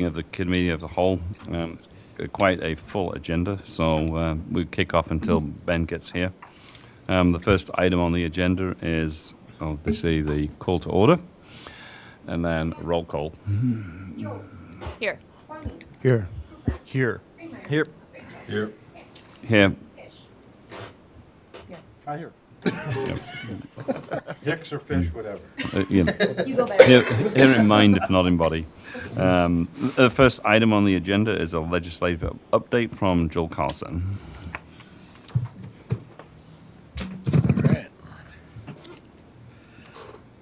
Of the committee of the whole. It's quite a full agenda, so we'll kick off until Ben gets here. The first item on the agenda is obviously the call to order, and then roll call. Here. Here. Here. Here. Here. I hear. Hicks or fish, whatever. You go back. Here in mind, if not in body. The first item on the agenda is a legislative update from Joel Carlson. All right.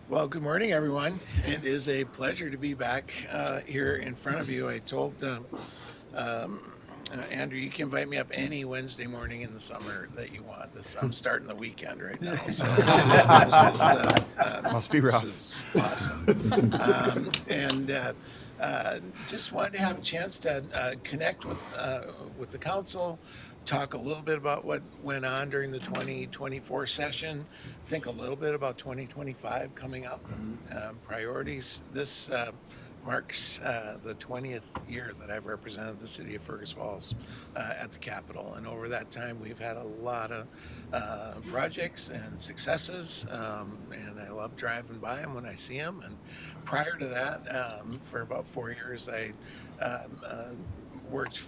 Well, good morning, everyone. It is a pleasure to be back here in front of you. I told Andrew, you can invite me up any Wednesday morning in the summer that you want. I'm starting the weekend right now. So Must be rough. This is awesome. Just wanted to have a chance to connect with the council, talk a little bit about what went on during the 2024 session, think a little bit about 2025 coming up, priorities. This marks the 20th year that I've represented the city of Fergus Falls at the Capitol. And over that time, we've had a lot of projects and successes, and I love driving by them when I see them. And prior to that, for about 4 years, I worked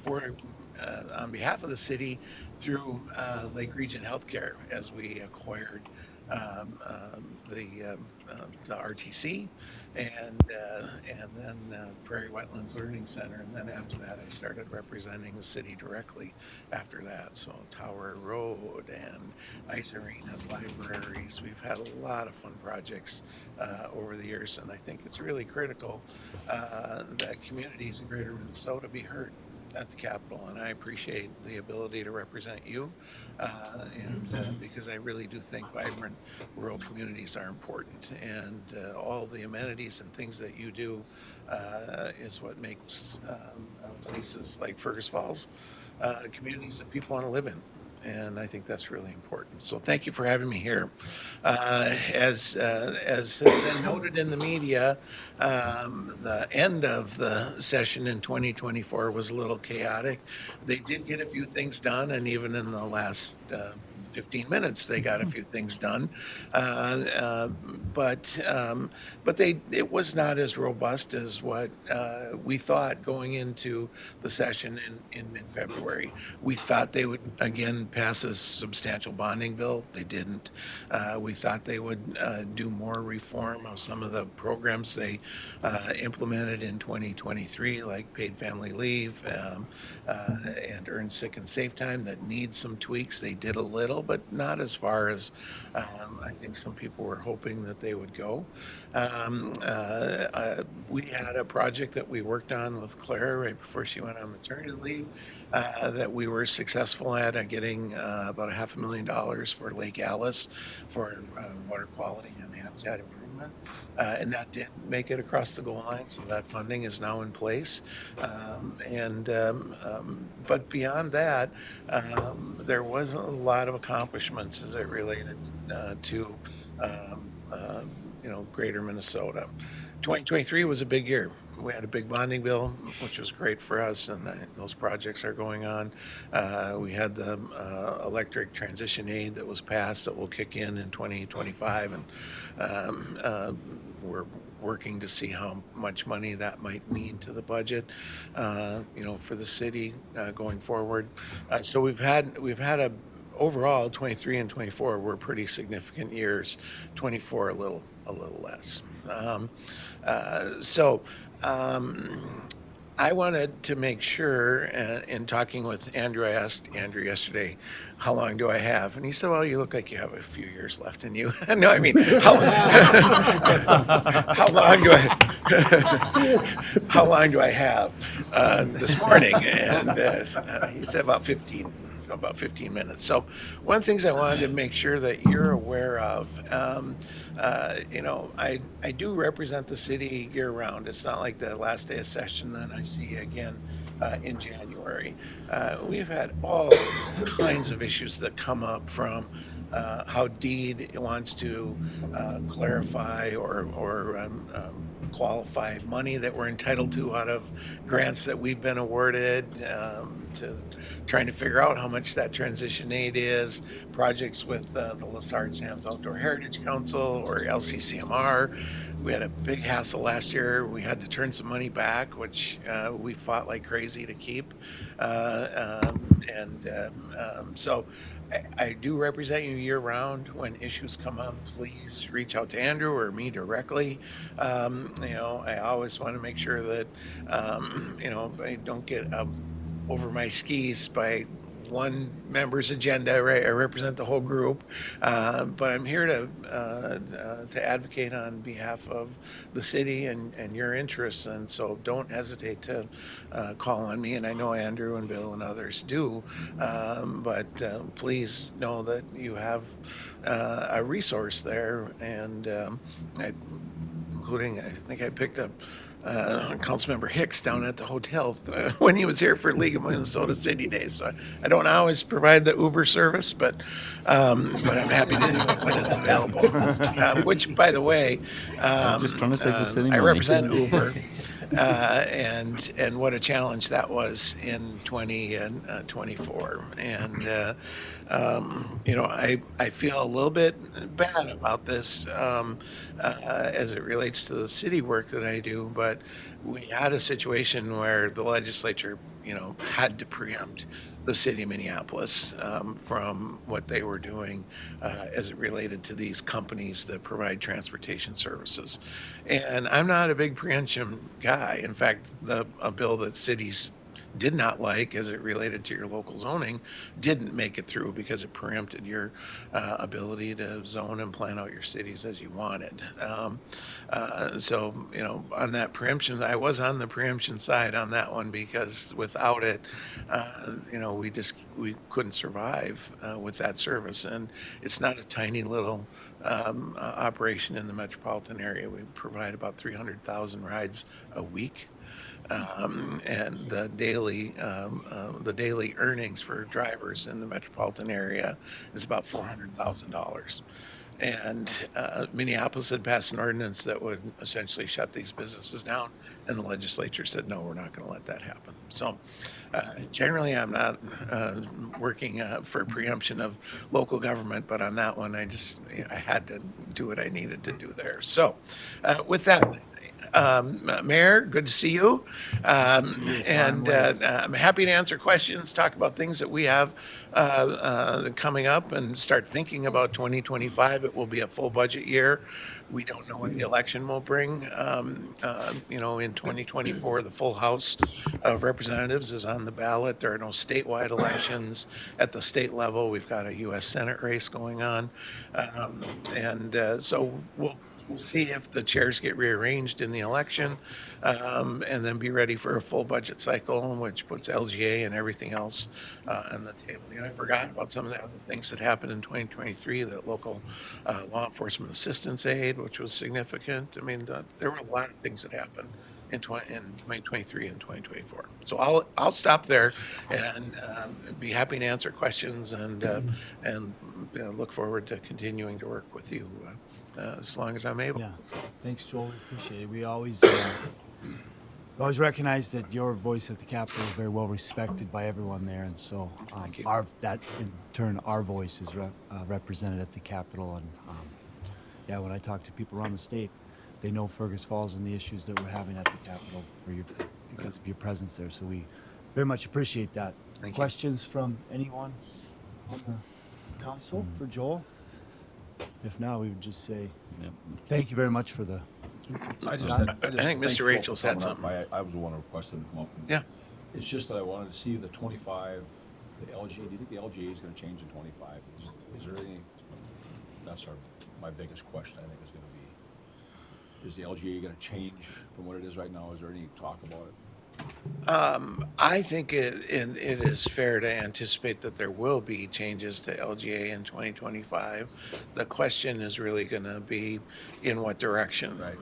on behalf of the city through Lake Region Healthcare as we acquired the RTC and then Prairie Wetlands Learning Center, and then after that I started representing the city directly after that. So Tower Road and ice arenas, libraries, we've had a lot of fun projects over the years, and I think it's really critical that communities in greater Minnesota be heard at the Capitol, and I appreciate the ability to represent you, because I really do think vibrant rural communities are important, and all the amenities and things that you do is what makes places like Fergus Falls communities that people want to live in. And I think that's really important. So thank you for having me here. As has been noted in the media, the end of the session in 2024 was a little chaotic. They did get a few things done, and even in the last 15 minutes, they got a few things done. But it was not as robust as what we thought going into the session in mid-February. We thought they would, again, pass a substantial bonding bill. They didn't. We thought they would do more reform of some of the programs they implemented in 2023, like paid family leave and earned sick and safe time that need some tweaks. They did a little, but not as far as I think some people were hoping that they would go. We had a project that we worked on with Claire right before she went on maternity leave that we were successful at getting about $500,000 for Lake Alice for water quality and habitat improvement. And that did make it across the goal line, so that funding is now in place. But beyond that, there wasn't a lot of accomplishments as it related to greater Minnesota. 2023 was a big year. We had a big bonding bill, which was great for us, and those projects are going on. We had the electric transition aid that was passed that will kick in 2025, and we're working to see how much money that might mean to the budget, for the city going forward. So we've had a overall 23 and 24 were pretty significant years. 24 a little less. I wanted to make sure, in talking with Andrew, I asked Andrew yesterday, how long do I have? And he said, well, you look like you have a few years left in you. No, I mean, how long do I have this morning? And he said about 15 minutes. So one of the things I wanted to make sure that you're aware of, I do represent the city year round. It's not like the last day of session, then I see you again in January. We've had all kinds of issues that come up from how DEED wants to clarify or qualified money that we're entitled to out of grants that we've been awarded, to trying to figure out how much that transition aid is, projects with the Lessard Sam's Outdoor Heritage Council or LCCMR. We had a big hassle last year. We had to turn some money back, which we fought like crazy to keep. So I do represent you year round. When issues come up, please reach out to Andrew or me directly. I always want to make sure that, I don't get over my skis by one member's agenda, right? I represent the whole group, but I'm here to advocate on behalf of the city and your interests. And so don't hesitate to call on me. And I know Andrew and Bill and others do, but please know that you have a resource there, and including, I think I picked up Councilmember Hicks down at the hotel when he was here for League of Minnesota City Days. So I don't always provide the Uber service, but I'm happy to do it when it's available. Which, by the way, Just trying to save the city I money. represent Uber, and what a challenge that was in 2024. And I feel a little bit bad about this as it relates to the city work that I do, but we had a situation where the legislature, had to preempt the city of Minneapolis from what they were doing as it related to these companies that provide transportation services. And I'm not a big preemption guy. In fact, a bill that cities did not like as it related to your local zoning didn't make it through because it preempted your ability to zone and plan out your cities as you wanted. So on that preemption, I was on the preemption side on that one, because without it, we couldn't survive with that service. And it's not a tiny little operation in the metropolitan area. We provide about 300,000 rides a week. And the daily earnings for drivers in the metropolitan area is about $400,000. And Minneapolis had passed an ordinance that would essentially shut these businesses down, and the legislature said, no, we're not going to let that happen. So generally, I'm not working for preemption of local government, but on that one, I had to do what I needed to do there. So with that, Mayor, good to see you. And I'm happy to answer questions, talk about things that we have coming up, and start thinking about 2025. It will be a full budget year. We don't know what the election will bring. In 2024, the full House of Representatives is on the ballot. There are no statewide elections at the state level. We've got a U.S. Senate race going on. So we'll see if the chairs get rearranged in the election, and then be ready for a full budget cycle, which puts LGA and everything else on the table. I forgot about some of the other things that happened in 2023, the local law enforcement assistance aid, which was significant. I mean, there were a lot of things that happened in 2023 and 2024. So I'll stop there and be happy to answer questions, and look forward to continuing to work with you as long as I'm able. Yeah, thanks, Joel. We appreciate it. We always recognize that your voice at the Capitol is very well respected by everyone there, and so Thank you. that in turn, our voice is represented at the Capitol. And when I talk to people around the state, they know Fergus Falls and the issues that we're having at the Capitol because of your presence there. So we very much appreciate that. Thank you. Questions from anyone on the council for Joel? If not, we would just say thank you very much for the. I think Mr. Rachel's had something. I was the one who requested him to come up. Yeah. It's just that I wanted to see the 25, the LGA. Do you think the LGA is going to change in 25? Is there any? That's my biggest question. I think is going to be: is the LGA going to change from what it is right now? Is there any talk about it? I think it is fair to anticipate that there will be changes to LGA in 2025. The question is really going to be in what direction. Right.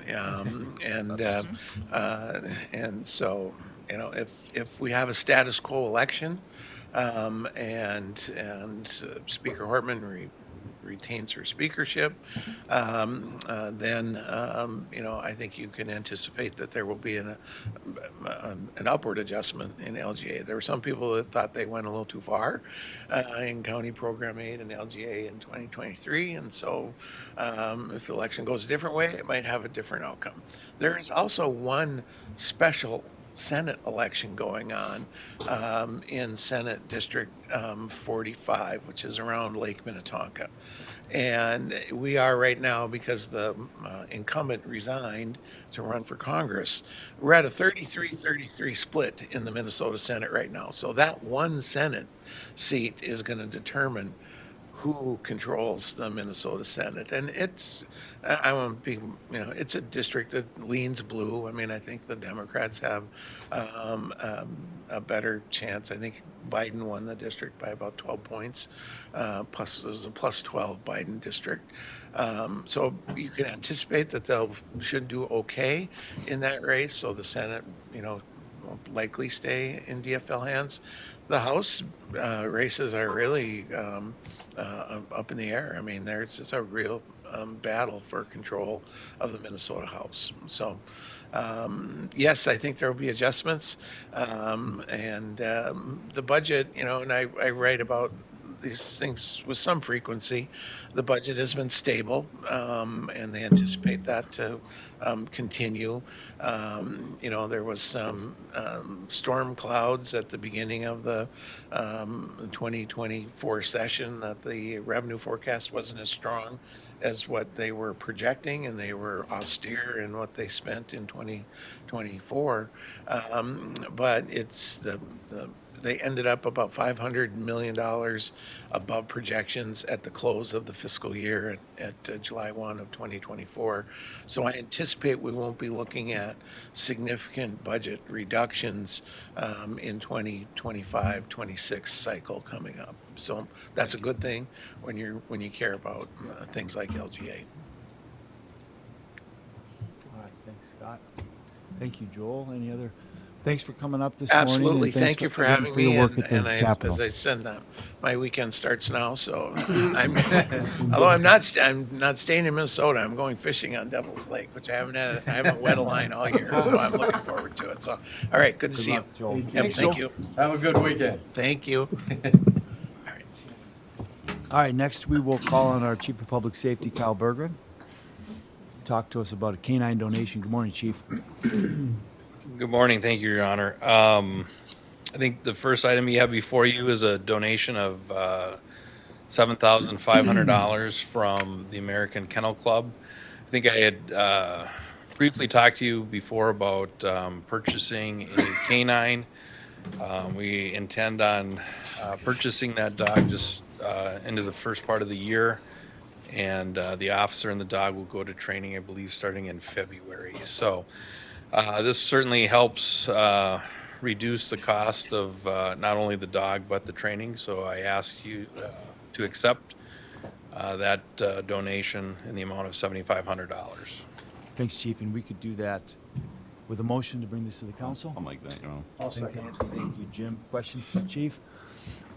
And so, if we have a status quo election, and Speaker Hortman retains her speakership, then I think you can anticipate that there will be an upward adjustment in LGA. There were some people that thought they went a little too far in county program aid and LGA in 2023, and so if the election goes a different way, it might have a different outcome. There is also one special Senate election going on in Senate District 45, which is around Lake Minnetonka. And we are right now, because the incumbent resigned to run for Congress, we're at a 33-33 split in the Minnesota Senate right now. So that one Senate seat is going to determine who controls the Minnesota Senate. And I won't be, it's a district that leans blue. I mean, I think the Democrats have a better chance. I think Biden won the district by about 12 points. Plus, it was a plus 12 Biden district. So you can anticipate that should do okay in that race. So the Senate, will likely stay in DFL hands. The House races are really up in the air. I mean, it's a real battle for control of the Minnesota House. So, yes, I think there will be adjustments. And the budget, and I write about these things with some frequency. The budget has been stable, and they anticipate that to continue. There was some storm clouds at the beginning of the 2024 session that the revenue forecast wasn't as strong as what they were projecting, and they were austere in what they spent in 2024. But it's they ended up about $500 million above projections at the close of the fiscal year at July 1 of 2024. So I anticipate we won't be looking at significant budget reductions in 2025-26 cycle coming up. So that's a good thing when you care about things like LGA. All right, thanks, Scott. Thank you, Joel. Any other? Thanks for coming up this Absolutely. morning. and thanks Thank you for having me. your work at the And Capitol. as I said, my weekend starts now. So although I'm not staying in Minnesota, I'm going fishing on Devil's Lake, which I haven't wet a line all year. So I'm looking forward to it. So, all right. Good to see luck, you. Joel. Yep, Thanks, thank Joel. you. Have a good weekend. Thank you. All right. All right, next we will call on our Chief of Public Safety, Kyle Berggren, to talk to us about a canine donation. Good morning, Chief. Good morning. Thank you, Your Honor. I think the first item you have before you is a donation of $7,500 from the American Kennel Club. I think I had briefly talked to you before about purchasing a canine. We intend on purchasing that dog just into the first part of the year, and the officer and the dog will go to training, I believe, starting in February. So this certainly helps reduce the cost of not only the dog but the training. So I ask you to accept that donation in the amount of $7,500. Thanks, Chief, and we could do that with a motion to bring this to the council. I'll make that, I'll Thanks, second. Anthony. Thank you, Jim. Question, Chief?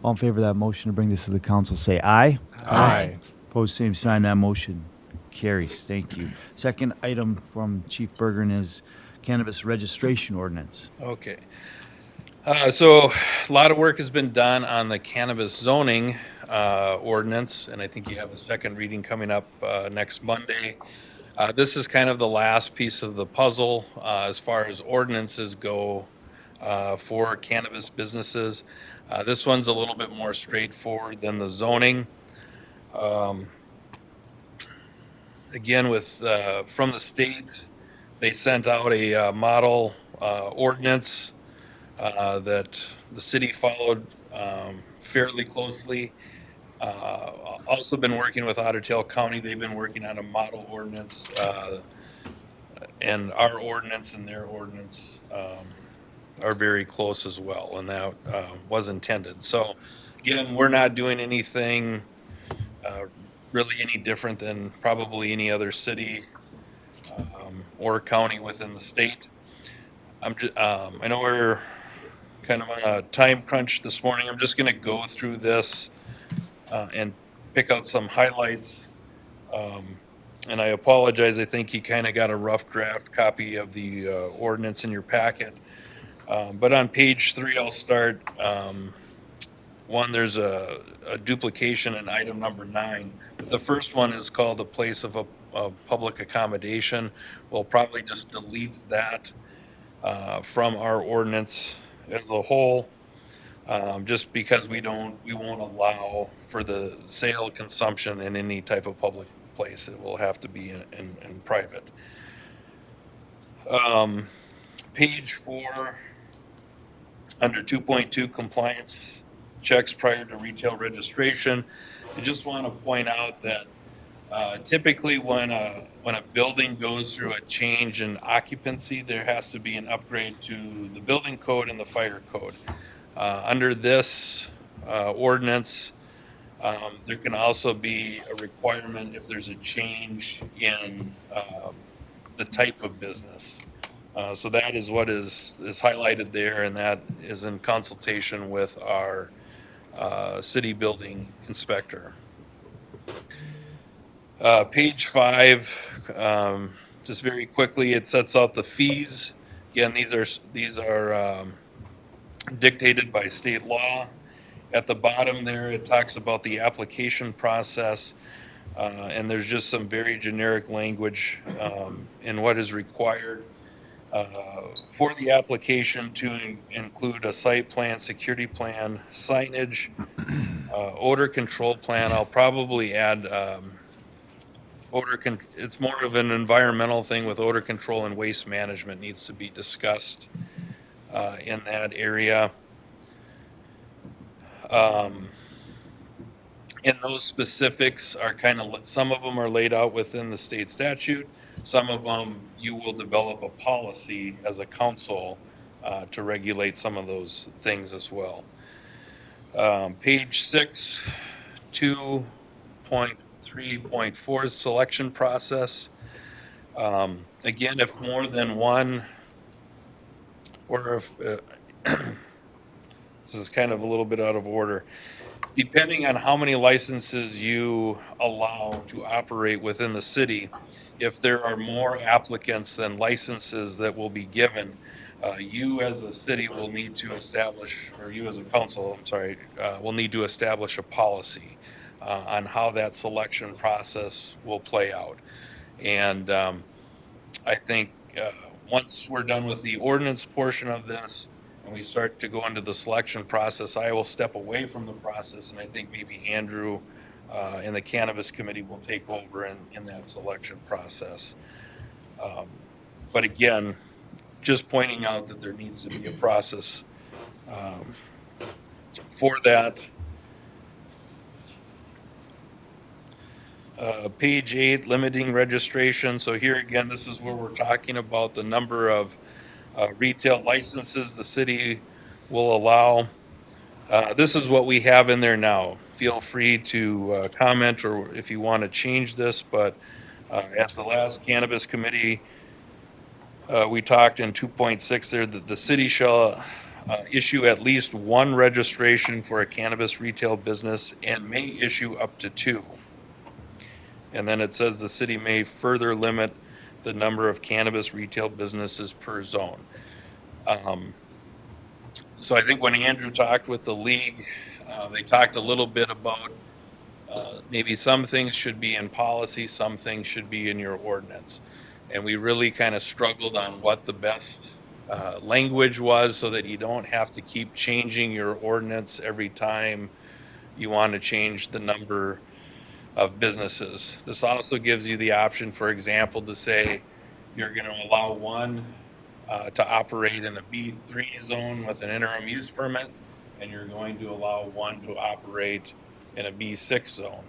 All in favor of that motion to bring this to the council, say aye. Aye. Opposed, same sign. That motion carries. Thank you. Second item from Chief Berggren is cannabis registration ordinance. Okay. So a lot of work has been done on the cannabis zoning ordinance, and I think you have a second reading coming up next Monday. This is kind of the last piece of the puzzle as far as ordinances go for cannabis businesses. This one's a little bit more straightforward than the zoning. Again, from the state, they sent out a model ordinance that the city followed fairly closely. Also been working with Otter Tail County. They've been working on a model ordinance, and our ordinance and their ordinance are very close as well, and that was intended. So again, we're not doing anything really any different than probably any other city or county within the state. I know we're kind of on a time crunch this morning. I'm just going to go through this and pick out some highlights. And I apologize, I think you kind of got a rough draft copy of the ordinance in your packet. But on page 3, I'll start. One, there's a duplication in item number 9. The first one is called the place of public accommodation. We'll probably just delete that from our ordinance as a whole, just because we won't allow for the sale, consumption in any type of public place. It will have to be in private. Page 4, under 2.2, compliance checks prior to retail registration. I just want to point out that typically when a building goes through a change in occupancy, there has to be an upgrade to the building code and the fire code. Under this ordinance, there can also be a requirement if there's a change in the type of business. So that is what is highlighted there, and that is in consultation with our city building inspector. Page 5, just very quickly, it sets out the fees. Again, these are dictated by state law. At the bottom there, it talks about the application process, and there's just some very generic language in what is required for the application to include a site plan, security plan, signage, odor control plan. I'll probably add it's more of an environmental thing with odor control, and waste management needs to be discussed in that area. And those specifics are some of them are laid out within the state statute. Some of them you will develop a policy as a council to regulate some of those things as well. Page 6, 2.3.4 selection process. Again, if more than one, or if this is kind of a little bit out of order, depending on how many licenses you allow to operate within the city, if there are more applicants than licenses that will be given, you as a city will need to establish, or you as a council, I'm sorry, will need to establish a policy on how that selection process will play out. And I think once we're done with the ordinance portion of this, and we start to go into the selection process, I will step away from the process, and I think maybe Andrew and the Cannabis Committee will take over in that selection process. But again, just pointing out that there needs to be a process for that. Page 8, limiting registration. So here again, this is where we're talking about the number of retail licenses the city will allow. This is what we have in there now. Feel free to comment, or if you want to change this, but at the last Cannabis Committee, we talked in 2.6 there that the city shall issue at least one registration for a cannabis retail business and may issue up to 2. And then it says the city may further limit the number of cannabis retail businesses per zone. So I think when Andrew talked with the league, they talked a little bit about maybe some things should be in policy, some things should be in your ordinance. And we really kind of struggled on what the best language was, so that you don't have to keep changing your ordinance every time you want to change the number of businesses. This also gives you the option, for example, to say you're going to allow one to operate in a B3 zone with an interim use permit, and you're going to allow one to operate in a B6 zone.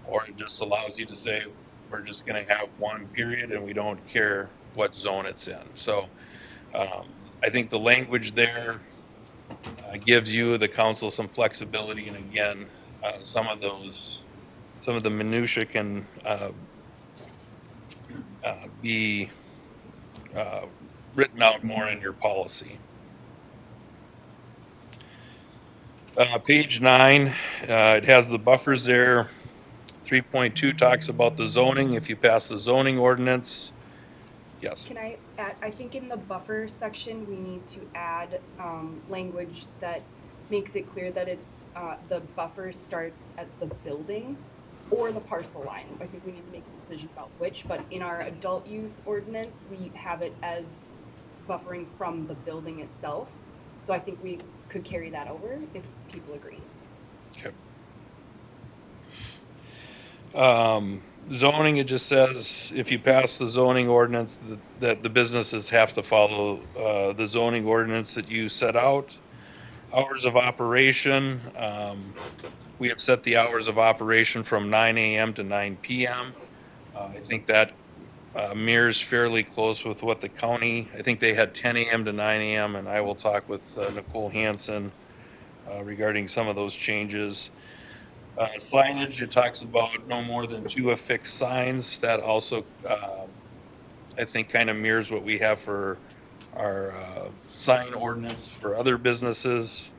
Or it just allows you to say, we're just going to have one period and we don't care what zone it's in. So I think the language there gives you, the council, some flexibility. And again, some of the minutia can be written out more in your policy. Page 9, it has the buffers there. 3.2 talks about the zoning. If you pass the zoning ordinance, yes. Can I add, I think in the buffer section, we need to add, language that makes it clear that it's, the buffer starts at the building or the parcel line. I think we need to make a decision about which, but in our adult use ordinance, we have it as buffering from the building itself. So I think we could carry that over if people agree. Okay. Zoning, it just says, if you pass the zoning ordinance, that the businesses have to follow the zoning ordinance that you set out. Hours of operation, we have set the hours of operation from 9 a.m. to 9 p.m. I think that mirrors fairly close with what the county, I think they had 10 a.m. to 9 a.m., and I will talk with Nicole Hansen regarding some of those changes. Signage, it talks about no more than 2 affixed signs. That also, I think, kind of mirrors what we have for our sign ordinance for other businesses.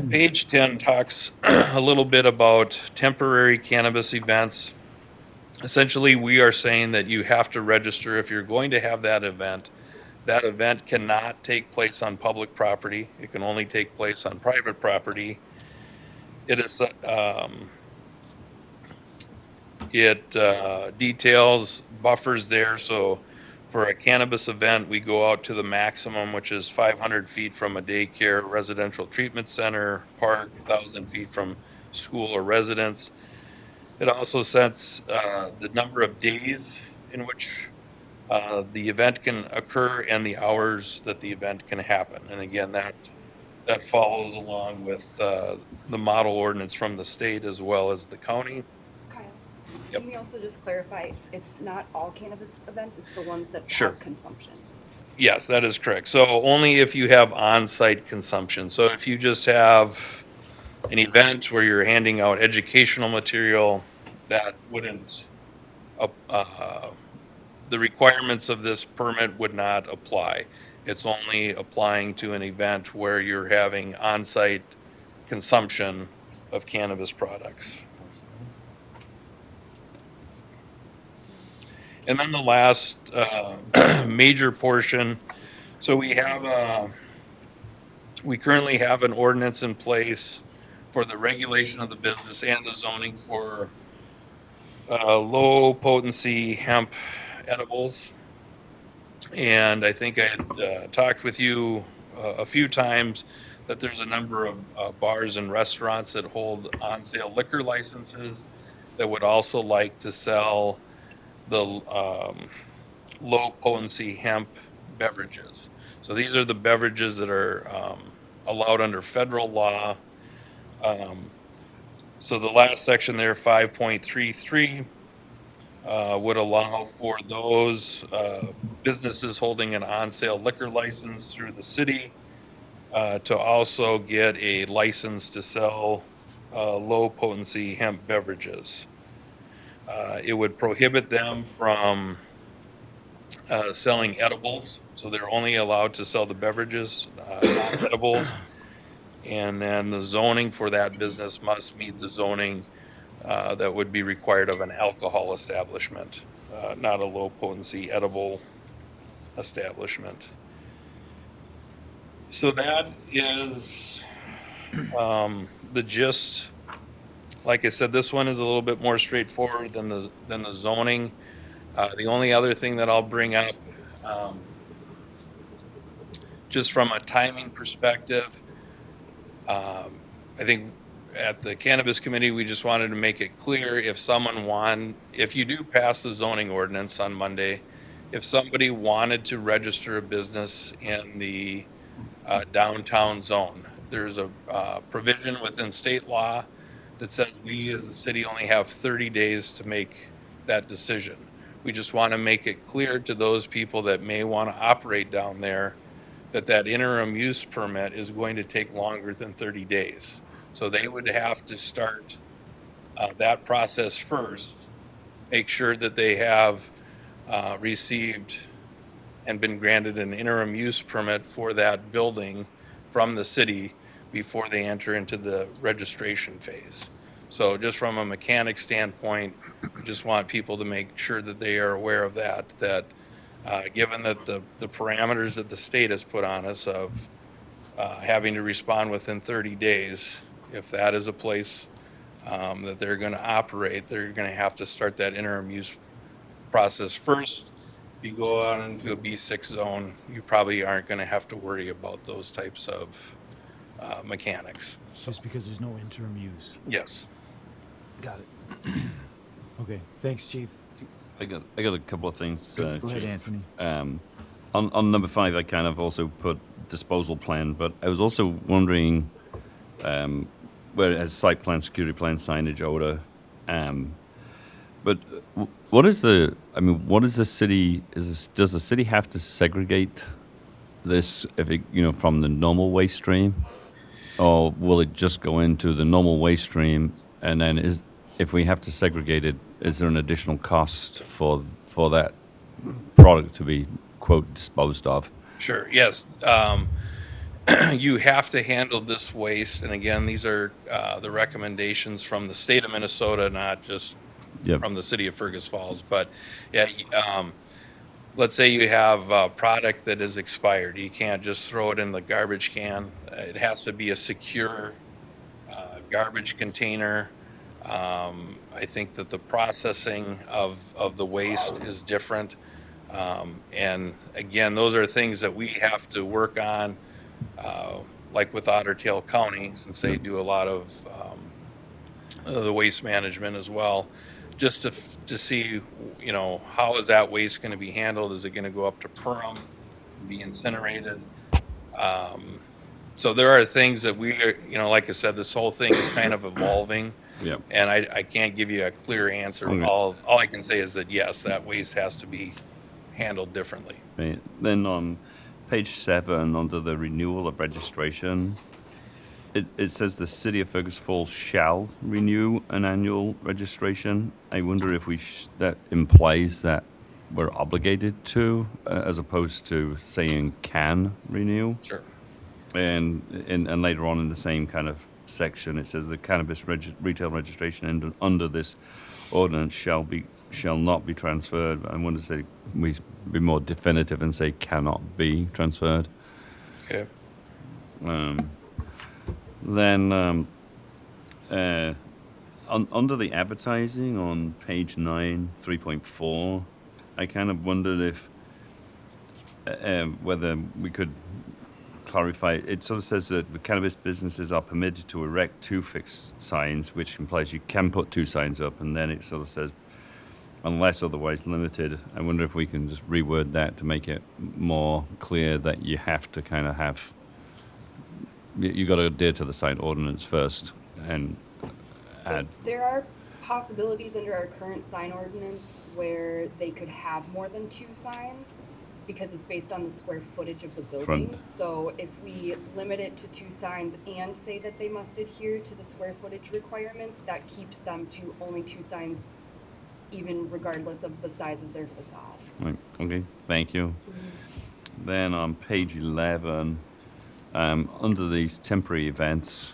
Page 10 talks a little bit about temporary cannabis events. Essentially, we are saying that you have to register if you're going to have that event. That event cannot take place on public property. It can only take place on private property. It is, details buffers there. So for a cannabis event, we go out to the maximum, which is 500 feet from a daycare, residential treatment center, park, 1,000 feet from school or residence. It also sets the number of days in which the event can occur and the hours that the event can happen. And again, that follows along with the model ordinance from the state as well as the county. Kyle, Yep. can we also just clarify, it's not all cannabis events, it's the ones that Sure. have consumption? Yes, that is correct. So only if you have on-site consumption. So if you just have an event where you're handing out educational material, that wouldn't, the requirements of this permit would not apply. It's only applying to an event where you're having on-site consumption of cannabis products. And then the last major portion, so we currently have an ordinance in place for the regulation of the business and the zoning for low potency hemp edibles. And I think I had talked with you a few times that there's a number of bars and restaurants that hold on sale liquor licenses that would also like to sell the low potency hemp beverages. So these are the beverages that are allowed under federal law. So the last section there, 5.33, would allow for those businesses holding an on-sale liquor license through the city to also get a license to sell low-potency hemp beverages. It would prohibit them from selling edibles, so they're only allowed to sell the beverages, not edibles. And then the zoning for that business must meet the zoning that would be required of an alcohol establishment, not a low potency edible establishment. So that is the gist. Like I said, this one is a little bit more straightforward than the zoning. The only other thing that I'll bring up, just from a timing perspective, I think at the Cannabis Committee, we just wanted to make it clear if you do pass the zoning ordinance on Monday, if somebody wanted to register a business in the downtown zone, there's a provision within state law that says we as a city only have 30 days to make that decision. We just want to make it clear to those people that may want to operate down there that interim use permit is going to take longer than 30 days. So they would have to start that process first, make sure that they have received and been granted an interim use permit for that building from the city before they enter into the registration phase. So just from a mechanic standpoint, just want people to make sure that they are aware of that given that the parameters that the state has put on us of having to respond within 30 days, if that is a place that they're going to operate, they're going to have to start that interim use process first. If you go out into a B6 zone, you probably aren't going to have to worry about those types of mechanics. So, Just because there's no interim use. yes. Got it. Okay, thanks, Chief. I got a couple of things. Go ahead, Chief. Anthony. On number 5, I kind of also put disposal plan, but I was also wondering where it has site plan, security plan, signage, odor. But what is what is the city? Does the city have to segregate this from the normal waste stream, or will it just go into the normal waste stream? And then if we have to segregate it, is there an additional cost for that product to be, quote, disposed of? Sure, yes. You have to handle this waste, and again, these are the recommendations from the state of Minnesota, not just Yep. from the city of Fergus Falls. But yeah, let's say you have a product that is expired. You can't just throw it in the garbage can. It has to be a secure garbage container. I think that the processing of the waste is different. And again, those are things that we have to work on, like with Otter Tail County, since they do a lot of the waste management as well, just to see, how is that waste going to be handled? Is it going to go up to Perham, be incinerated? So there are things that we are, like I said, this whole thing is kind of evolving. Yep. And I can't give you a clear answer. Okay. All I can say is that, yes, that waste has to be handled differently. Right. Then on page 7, under the renewal of registration, it says the city of Fergus Falls shall renew an annual registration. I wonder if that implies that we're obligated to, as opposed to saying can renew. Sure. And later on in the same kind of section, it says the cannabis retail registration under this ordinance shall not be transferred. I want to say we be more definitive and say cannot be transferred. Okay. Then under the advertising on page 9, 3.4, I kind of wondered if whether we could clarify. It sort of says that cannabis businesses are permitted to erect 2 fixed signs, which implies you can put 2 signs up, and then it sort of says unless otherwise limited. I wonder if we can just reword that to make it more clear that you have to kind of have, you got to adhere to the sign ordinance first and add. There are possibilities under our current sign ordinance where they could have more than 2 signs because it's based on the square footage of the building. Front. So if we limit it to 2 signs and say that they must adhere to the square footage requirements, that keeps them to only 2 signs, even regardless of the size of their facade. Right. Okay, thank you. Then on page 11, under these temporary events,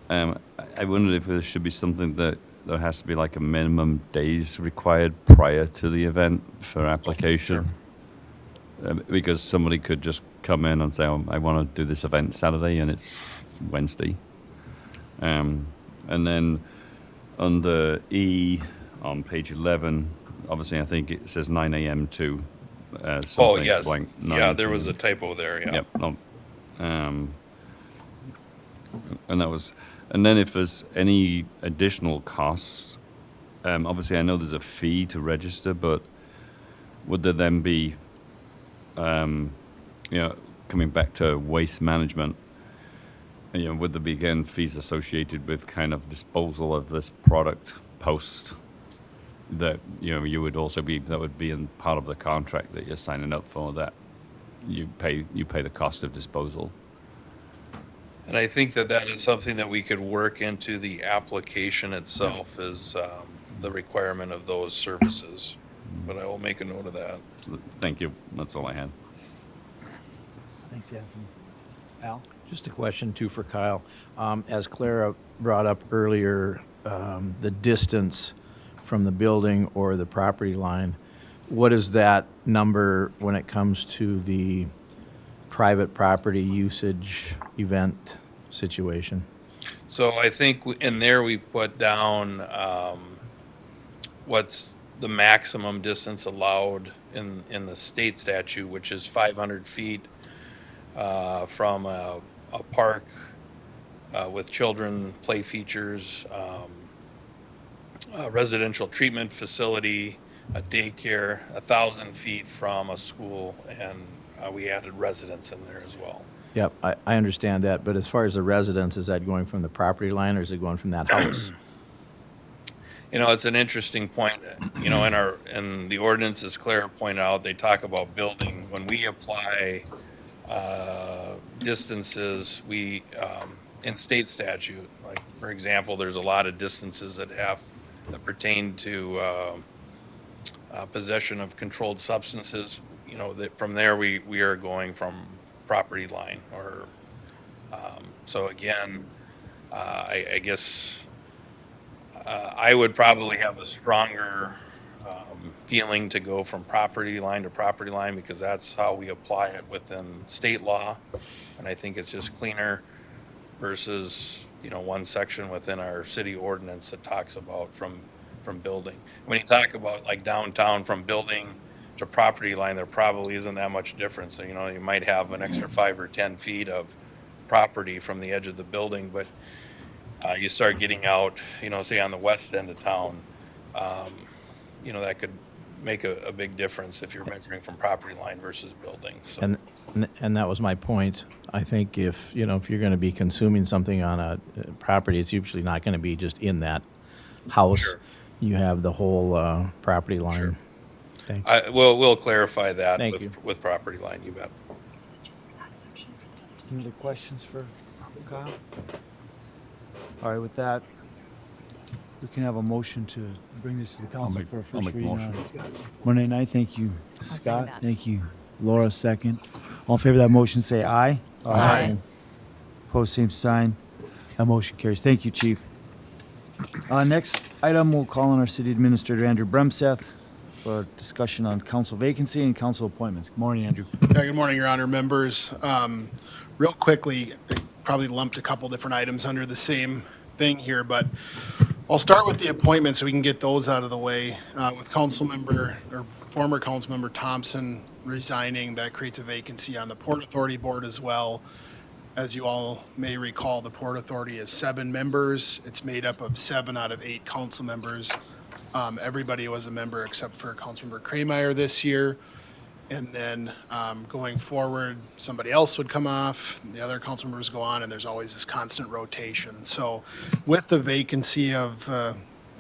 I wondered if there should be something that there has to be like a minimum days required prior to the event for application. Because somebody could just come in and say, oh, I want to do this event Saturday and it's Wednesday. And then under E on page 11, obviously I think it says 9 a.m. to something. Oh, yes. Like 9 Yeah, there was p.m. a typo there, yeah. Yep. No. And then if there's any additional costs, obviously I know there's a fee to register, but would there then be, coming back to waste management, would there be again fees associated with kind of disposal of this product post that, you would also be, that would be in part of the contract that you're signing up for, that you pay the cost of disposal? And I think that is something that we could work into the application itself, is the requirement of those services. But I will make a note of that. Thank you. That's all I had. Thanks, Anthony. Al? Just a question too for Kyle. As Clara brought up earlier, the distance from the building or the property line, what is that number when it comes to the private property usage event situation? So I think in there we put down what's the maximum distance allowed in the state statute, which is 500 feet from a park with children play features, a residential treatment facility, a daycare, 1,000 feet from a school, and we added residents in there as well. Yep, I understand that, but as far as the residence, is that going from the property line or is it going from that house? You know, it's an interesting point. You know, in the ordinance, as Clara pointed out, they talk about building. When we apply distances, we in state statute, like for example, there's a lot of distances that pertain to possession of controlled substances. You know, that from there we are going from property line or so again, I guess I would probably have a stronger feeling to go from property line to property line because that's how we apply it within state law, and I think it's just cleaner versus, you know, one section within our city ordinance that talks about from building. When you talk about like downtown from building to property line, there probably isn't that much difference. So, you know, you might have an extra 5 or 10 feet of property from the edge of the building, but you start getting out, you know, say on the west end of town, you know, that could make a big difference if you're measuring from property line versus building. So. And that was my point. I think if you're going to be consuming something on a property, it's usually not going to be just in that house. Sure. You have the whole property line. Sure. Thanks. We'll clarify that Thank you. with property line, you bet. Any other questions for Kyle? All right, with that, we can have a motion to bring this to the council for a first reading on Monday night. Thank you, second Scott. that. Thank you, Laura, second. All in favor of that motion, say aye. Aye. Opposed, same sign. That motion carries. Thank you, Chief. Next item, we'll call on our City Administrator, Andrew Bremseth, for a discussion on council vacancy and council appointments. Good morning, Andrew. Yeah, good morning, Your Honor, members. Real quickly, I probably lumped a couple different items under the same thing here, but I'll start with the appointments so we can get those out of the way. With former council member Thompson resigning, that creates a vacancy on the Port Authority Board as well. As you all may recall, the Port Authority is 7 members. It's made up of 7 out of 8 council members. Everybody was a member except for Councilmember Krameyer this year. And then going forward, somebody else would come off, the other council members go on, and there's always this constant rotation. So with the vacancy of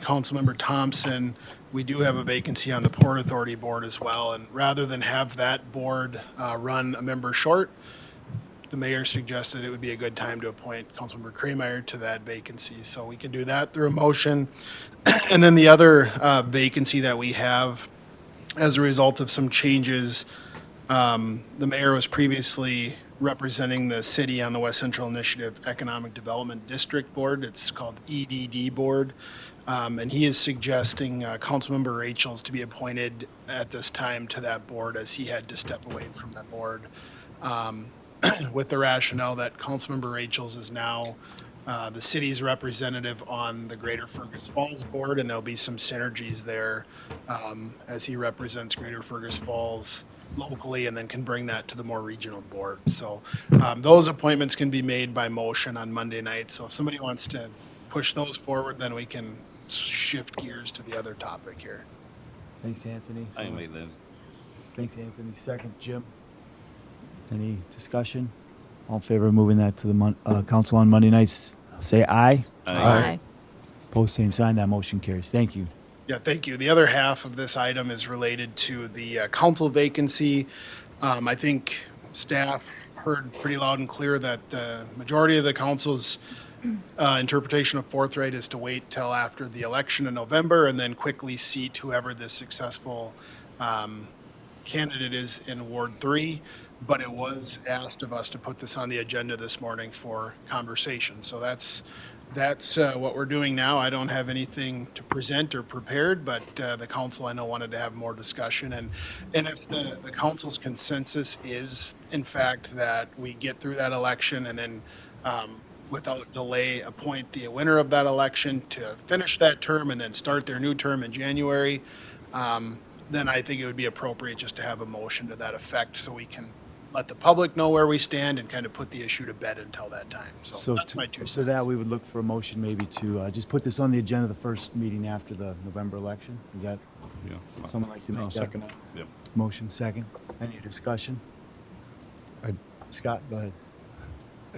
Councilmember Thompson, we do have a vacancy on the Port Authority Board as well. And rather than have that board run a member short, the mayor suggested it would be a good time to appoint Councilmember Krameyer to that vacancy. So we can do that through a motion. And then the other vacancy that we have as a result of some changes, the mayor was previously representing the city on the West Central Initiative Economic Development District Board. It's called EDD Board. And he is suggesting Councilmember Rachels to be appointed at this time to that board as he had to step away from the board. With the rationale that Councilmember Rachels is now the city's representative on the Greater Fergus Falls Board, and there'll be some synergies there as he represents Greater Fergus Falls locally and then can bring that to the more regional board. So those appointments can be made by motion on Monday night. So if somebody wants to push those forward, then we can shift gears to the other topic here. Thanks, Anthony. I can make those. Thanks, Anthony. Second, Jim. Any discussion? All in favor of moving that to the council on Monday nights, say aye. Aye. Opposed, same sign. That motion carries. Thank you. Yeah, thank you. The other half of this item is related to the council vacancy. I think staff heard pretty loud and clear that the majority of the council's interpretation of forthright is to wait till after the election in November and then quickly seat whoever the successful candidate is in Ward 3. but it was asked of us to put this on the agenda this morning for conversation. So that's what we're doing now. I don't have anything to present or prepared, but the council I know wanted to have more discussion. And if the council's consensus is in fact that we get through that election and then without delay appoint the winner of that election to finish that term and then start their new term in January, then I think it would be appropriate just to have a motion to that effect so we can let the public know where we stand and kind of put the issue to bed until that time. So that's my 2 cents. So that we would look for a motion maybe to just put this on the agenda the first meeting after the November election? Is that, Yeah. someone like to make that second. Yep. motion? Second. Any discussion? Scott, go ahead.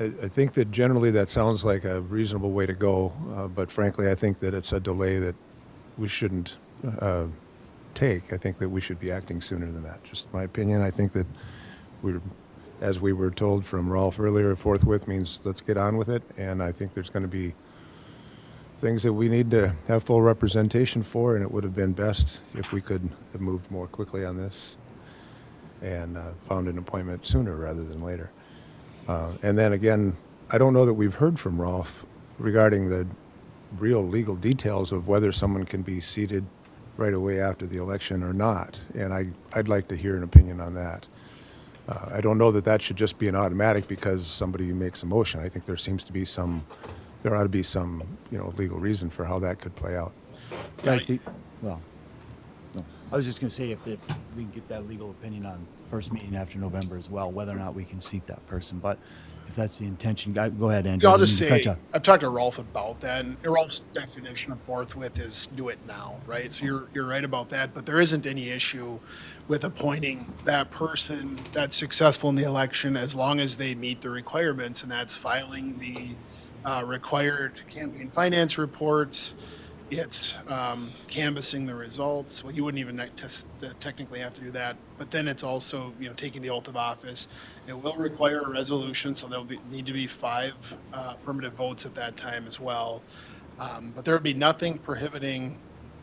I think that generally that sounds like a reasonable way to go, but frankly, I think that it's a delay that we shouldn't take. I think that we should be acting sooner than that. Just my opinion. I think that as we were told from Rolf earlier, forthwith means let's get on with it, and I think there's going to be things that we need to have full representation for, and it would have been best if we could have moved more quickly on this and found an appointment sooner rather than later. And then again, I don't know that we've heard from Rolf regarding the real legal details of whether someone can be seated right away after the election or not, and I'd like to hear an opinion on that. I don't know that that should just be an automatic because somebody makes a motion. I think there ought to be some, legal reason for how that could play out. Yeah, I think, well, no. I was just going to say if we can get that legal opinion on the first meeting after November as well, whether or not we can seat that person. But if that's the intention, go ahead, Andrew. I'll just I didn't mean to say, cut you off. I've talked to Rolf about that, and Rolf's definition of forthwith is do it now, right? So you're right about that, but there isn't any issue with appointing that person that's successful in the election as long as they meet the requirements, and that's filing the required campaign finance reports. It's canvassing the results. Well, you wouldn't even technically have to do that, but then it's also taking the oath of office. It will require a resolution, so there'll need to be 5 affirmative votes at that time as well. But there would be nothing prohibiting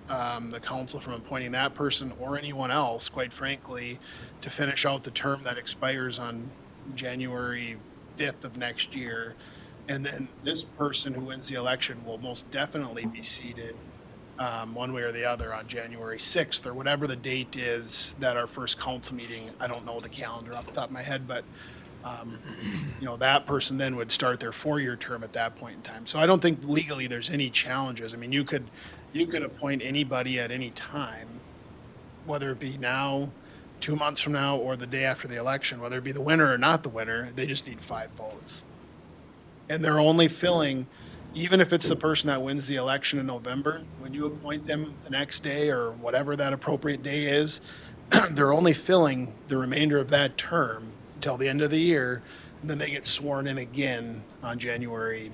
the council from appointing that person or anyone else, quite frankly, to finish out the term that expires on January 5th of next year. And then this person who wins the election will most definitely be seated one way or the other on January 6th or whatever the date is that our first council meeting. I don't know the calendar off the top of my head, but that person then would start their 4-year term at that point in time. So I don't think legally there's any challenges. I mean, you could appoint anybody at any time, whether it be now, 2 months from now, or the day after the election, whether it be the winner or not the winner. They just need 5 votes. And they're only filling, even if it's the person that wins the election in November, when you appoint them the next day or whatever that appropriate day is, they're only filling the remainder of that term until the end of the year, and then they get sworn in again on January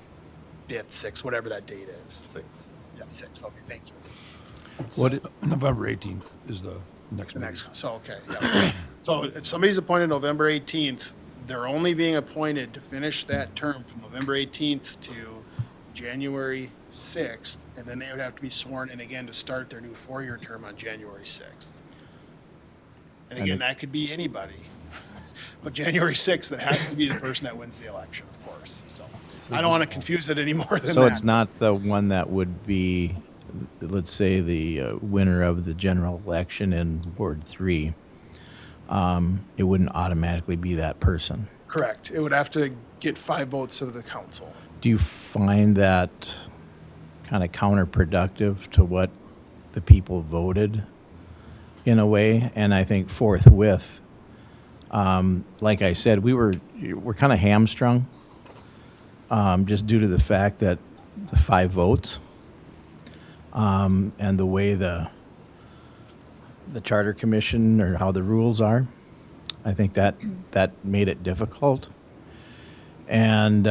5th, 6th, whatever that date is. 6. Yeah, 6th. Okay, thank you. November 18th is the next The meeting. next, so, okay, yeah. So if somebody's appointed November 18th, they're only being appointed to finish that term from November 18th to January 6th, and then they would have to be sworn in again to start their new 4-year term on January 6th. And again, that could be anybody. But January 6th, it has to be the person that wins the election, of course. So I don't want to confuse it any more than that. So it's not the one that would be, let's say, the winner of the general election in Ward 3. It wouldn't automatically be that person. Correct. It would have to get 5 votes of the council. Do you find that kind of counterproductive to what the people voted in a way? And I think forthwith, like I said, we're kind of hamstrung just due to the fact that the 5 votes and the way the charter commission or how the rules are. I think that made it difficult. And,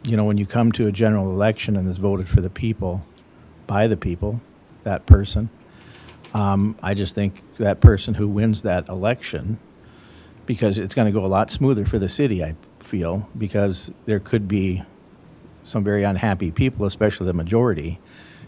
when you come to a general election and is voted for the people, by the people, that person, I just think that person who wins that election, because it's going to go a lot smoother for the city, I feel, because there could be some very unhappy people, especially the majority,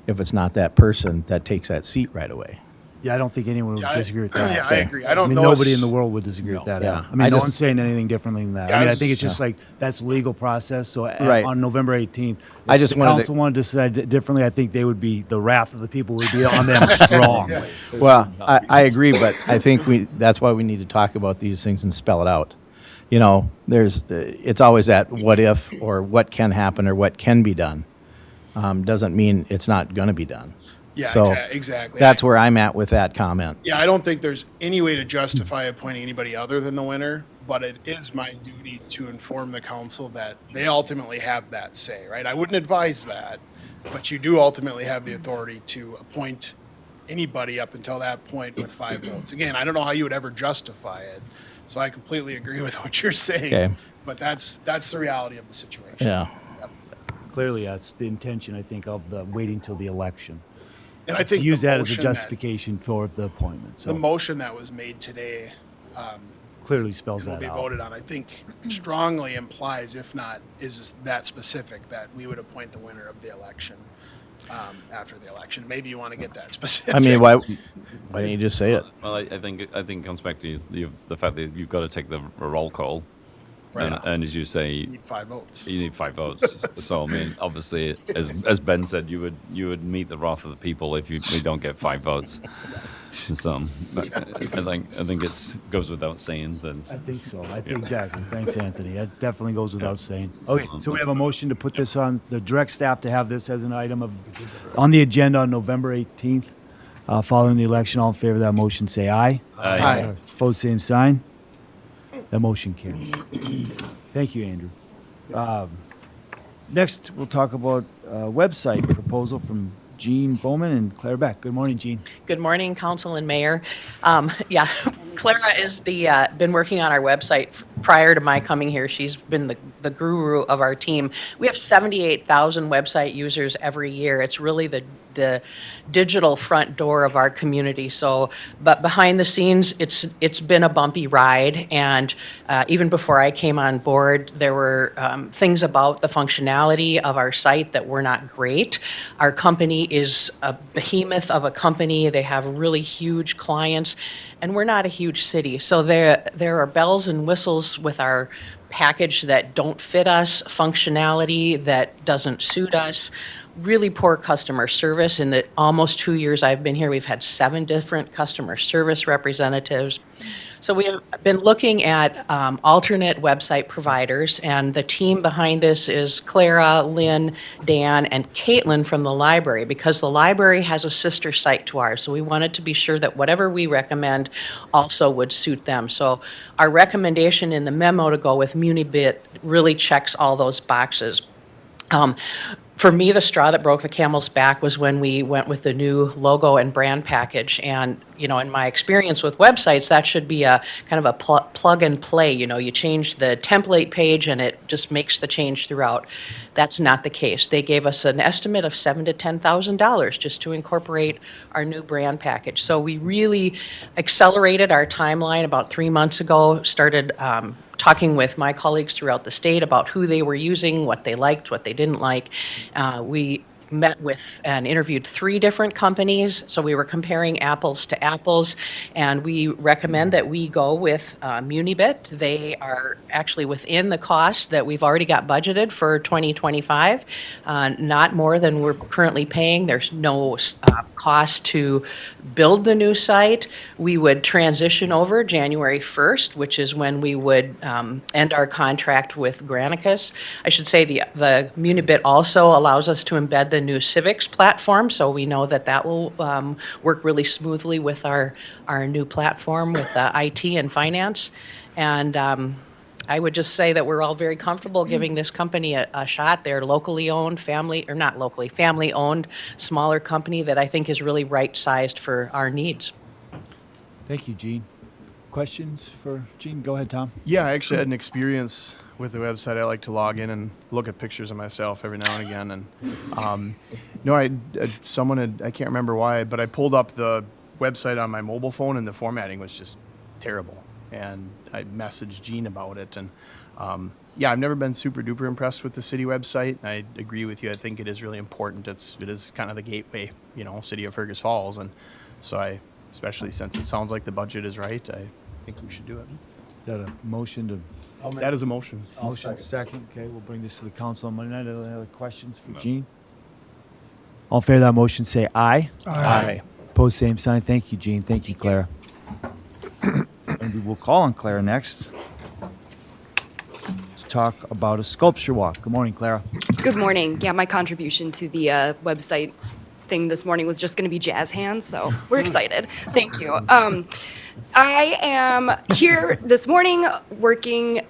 if it's not that person that takes that seat right away. Yeah, I don't think anyone would Yeah, disagree with that. Yeah, I agree. I don't I mean, know. nobody in the world would disagree with that. Yeah. I mean, I no just- one's saying anything differently than that. Yeah, I mean, I I think it's was- just like that's legal process. So Right. on November 18th, if I just the wanted to- council wanted to decide differently, I think they would be the wrath of the people would be on them strong. Well, I agree, but I think that's why we need to talk about these things and spell it out. You know, it's always that what if or what can happen or what can be done. Doesn't mean it's not going to be done. Yeah, So exactly. That's where I'm at with that comment. Yeah, I don't think there's any way to justify appointing anybody other than the winner, but it is my duty to inform the council that they ultimately have that say, right? I wouldn't advise that, but you do ultimately have the authority to appoint anybody up until that point with 5 votes. Again, I don't know how you would ever justify it, so I completely agree with what you're saying. Okay. But that's the reality of the situation. Yeah. Clearly, that's the intention, I think, of the waiting till the election. And I Let's think use the that as a motion justification for the appointment. the So motion that was made today clearly spells and will that be out. voted on, I think strongly implies, if not is that specific, that we would appoint the winner of the election after the election. Maybe you want to get that specific. I mean, why don't you just say it? Well, I think it comes back to the fact that you've got to take the roll call, Right. and as you say, You need 5 votes. you need 5 votes. So I mean, obviously, as Ben said, you would meet the wrath of the people if you don't get 5 votes. So I think it goes without saying that. I think so. I think exactly. Thanks, Anthony. That definitely goes without saying. Okay, so we have a motion to put this on the direct staff to have this as an item on the agenda on November 18th, following the election. All in favor of that motion, say aye. Aye. Opposed, same sign. That motion carries. Thank you, Andrew. Next, we'll talk about website proposal from Jean Bowman and Claire Beck. Good morning, Jean. Good morning, council and mayor. Yeah, Clara is been working on our website prior to my coming here. She's been the guru of our team. We have 78,000 website users every year. It's really the digital front door of our community. So, but behind the scenes, it's been a bumpy ride. And even before I came on board, there were things about the functionality of our site that were not great. Our company is a behemoth of a company. They have really huge clients, and we're not a huge city. So there are bells and whistles with our package that don't fit us, functionality that doesn't suit us, really poor customer service. In the almost 2 years I've been here, we've had 7 different customer service representatives. So we have been looking at alternate website providers, and the team behind this is Clara, Lynn, Dan, and Caitlin from the library, because the library has a sister site to ours. So we wanted to be sure that whatever we recommend also would suit them. So our recommendation in the memo to go with Munibit really checks all those boxes. For me, the straw that broke the camel's back was when we went with the new logo and brand package. And, you know, in my experience with websites, that should be a kind of a plug and play. You know, you change the template page and it just makes the change throughout. That's not the case. They gave us an estimate of $7,000 to $10,000 just to incorporate our new brand package. So we really accelerated our timeline about 3 months ago, started talking with my colleagues throughout the state about who they were using, what they liked, what they didn't like. We met with and interviewed 3 different companies, so we were comparing apples to apples, and we recommend that we go with Munibit. They are actually within the cost that we've already got budgeted for 2025, not more than we're currently paying. There's no cost to build the new site. We would transition over January 1st, which is when we would end our contract with Granicus. I should say the Munibit also allows us to embed the new Civics platform, so we know that that will work really smoothly with our new platform with IT and finance. And I would just say that we're all very comfortable giving this company a shot. They're locally owned, family owned, smaller company that I think is really right-sized for our needs. Thank you, Jean. Questions for Jean? Go ahead, Tom. Yeah, I actually had an experience with the website. I like to log in and look at pictures of myself every now and again. And I can't remember why, but I pulled up the website on my mobile phone and the formatting was just terrible. And I messaged Jean about it. And I've never been super duper impressed with the city website. I agree with you. I think it is really important. It is kind of the gateway, city of Fergus Falls. And so I especially since it sounds like the budget is right. I think we should do it. Is that a motion to? That is a motion. Motion second. Okay, we'll bring this to the council on Monday night. Any other questions for Gene? All in favor of that motion, say aye. Aye. Opposed, same sign. Thank you, Gene. Thank you, Clara. And we will call on Clara next to talk about a sculpture walk. Good morning, Clara. Good morning. Yeah, my contribution to the website thing this morning was just going to be jazz hands, so we're excited. Thank you. I am here this morning working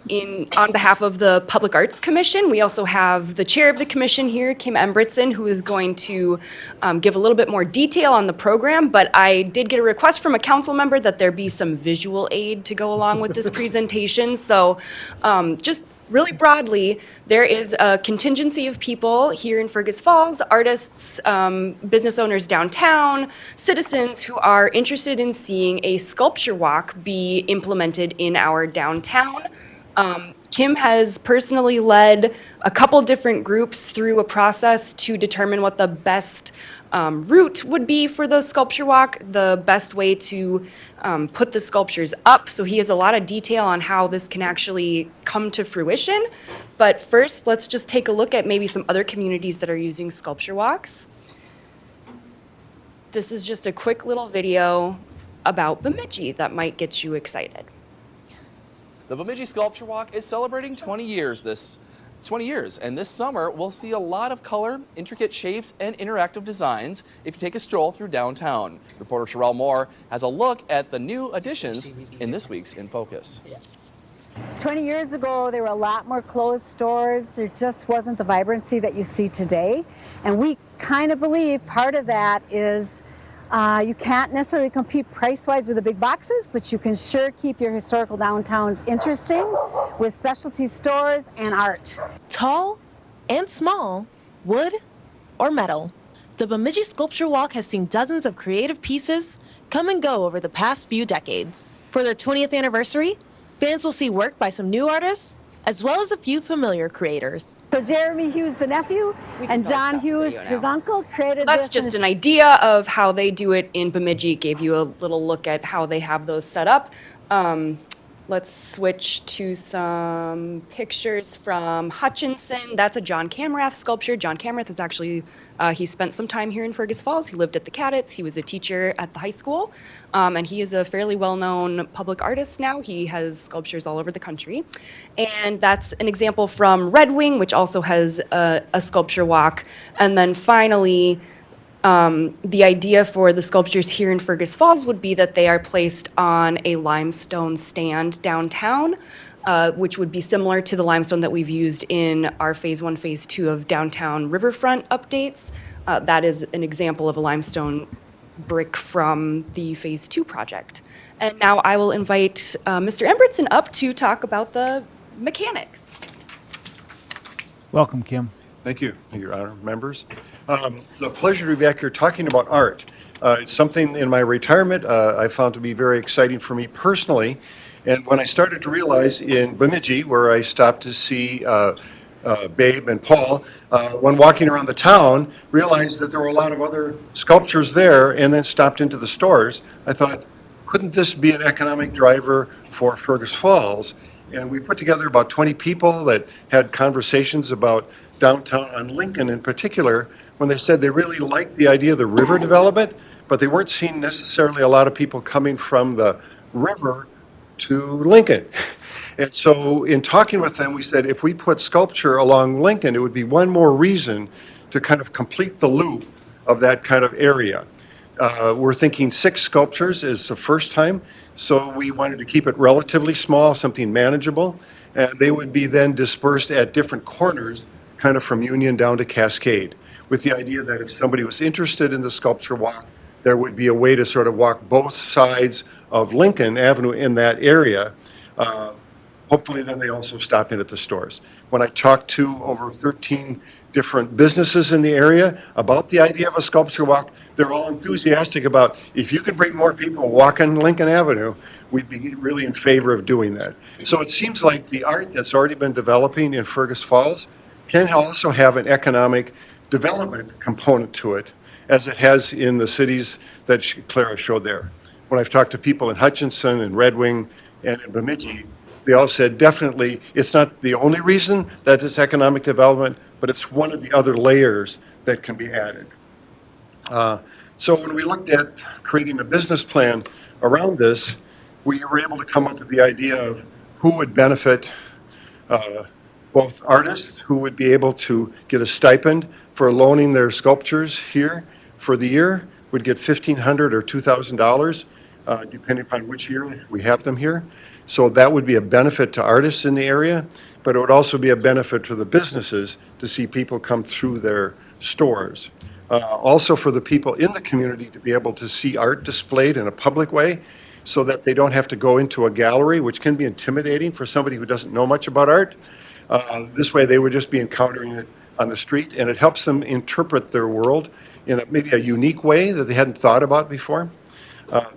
on behalf of the Public Arts Commission. We also have the chair of the commission here, Kim Embritson, who is going to give a little bit more detail on the program, but I did get a request from a council member that there be some visual aid to go along with this presentation. So just really broadly, there is a contingency of people here in Fergus Falls, artists, business owners downtown, citizens who are interested in seeing a sculpture walk be implemented in our downtown. Kim has personally led a couple different groups through a process to determine what the best route would be for the sculpture walk, the best way to put the sculptures up. So he has a lot of detail on how this can actually come to fruition. But first, let's just take a look at maybe some other communities that are using sculpture walks. This is just a quick little video about Bemidji that might get you excited. The Bemidji Sculpture Walk is celebrating 20 years, and this summer we'll see a lot of color, intricate shapes, and interactive designs if you take a stroll through downtown. Reporter Sherelle Moore has a look at the new additions in this week's In Focus. 20 years ago, there were a lot more closed stores. There just wasn't the vibrancy that you see today. And we kind of believe part of that is you can't necessarily compete price-wise with the big boxes, but you can sure keep your historical downtowns interesting with specialty stores and art. Tall and small, wood or metal, the Bemidji Sculpture Walk has seen dozens of creative pieces come and go over the past few decades. For their 20th anniversary, fans will see work by some new artists, as well as a few familiar creators. So Jeremy Hughes, the nephew, and John Hughes, his uncle, created So that's this. just an idea of how they do it in Bemidji. Gave you a little look at how they have those set up. Let's switch to some pictures from Hutchinson. That's a John Camrath sculpture. John Camrath is actually, he spent some time here in Fergus Falls. He lived at the Cadets. He was a teacher at the high school. And he is a fairly well-known public artist now. He has sculptures all over the country. And that's an example from Red Wing, which also has a sculpture walk. And then finally, the idea for the sculptures here in Fergus Falls would be that they are placed on a limestone stand downtown, which would be similar to the limestone that we've used in our Phase 1, Phase 2 of downtown riverfront updates. That is an example of a limestone brick from the Phase 2 project. And now I will invite Mr. Embritson up to talk about the mechanics. Welcome, Kim. Thank you, Your Honor, members. It's a pleasure to be back here talking about art. It's something in my retirement I found to be very exciting for me personally. And when I started to realize in Bemidji, where I stopped to see Babe and Paul, when walking around the town, realized that there were a lot of other sculptures there, and then stopped into the stores, I thought, couldn't this be an economic driver for Fergus Falls? And we put together about 20 people that had conversations about downtown on Lincoln in particular, when they said they really liked the idea of the river development, but they weren't seeing necessarily a lot of people coming from the river to Lincoln. And so in talking with them, we said if we put sculpture along Lincoln, it would be one more reason to kind of complete the loop of that kind of area. We're thinking 6 sculptures is the first time, so we wanted to keep it relatively small, something manageable, and they would be then dispersed at different corners, kind of from Union down to Cascade, with the idea that if somebody was interested in the sculpture walk, there would be a way to sort of walk both sides of Lincoln Avenue in that area. Hopefully then they also stop in at the stores. When I talked to over 13 different businesses in the area about the idea of a sculpture walk, they're all enthusiastic about, if you could bring more people walking Lincoln Avenue, we'd be really in favor of doing that. So it seems like the art that's already been developing in Fergus Falls can also have an economic development component to it, as it has in the cities that Clara showed there. when I've talked to people in Hutchinson and Red Wing and in Bemidji, they all said definitely it's not the only reason that it's economic development, but it's one of the other layers that can be added. So when we looked at creating a business plan around this, we were able to come up with the idea of who would benefit, both artists who would be able to get a stipend for loaning their sculptures here for the year, would get $1,500 or $2,000, depending upon which year we have them here. So that would be a benefit to artists in the area, but it would also be a benefit to the businesses to see people come through their stores. Also for the people in the community to be able to see art displayed in a public way so that they don't have to go into a gallery, which can be intimidating for somebody who doesn't know much about art. This way they would just be encountering it on the street, and it helps them interpret their world in maybe a unique way that they hadn't thought about before.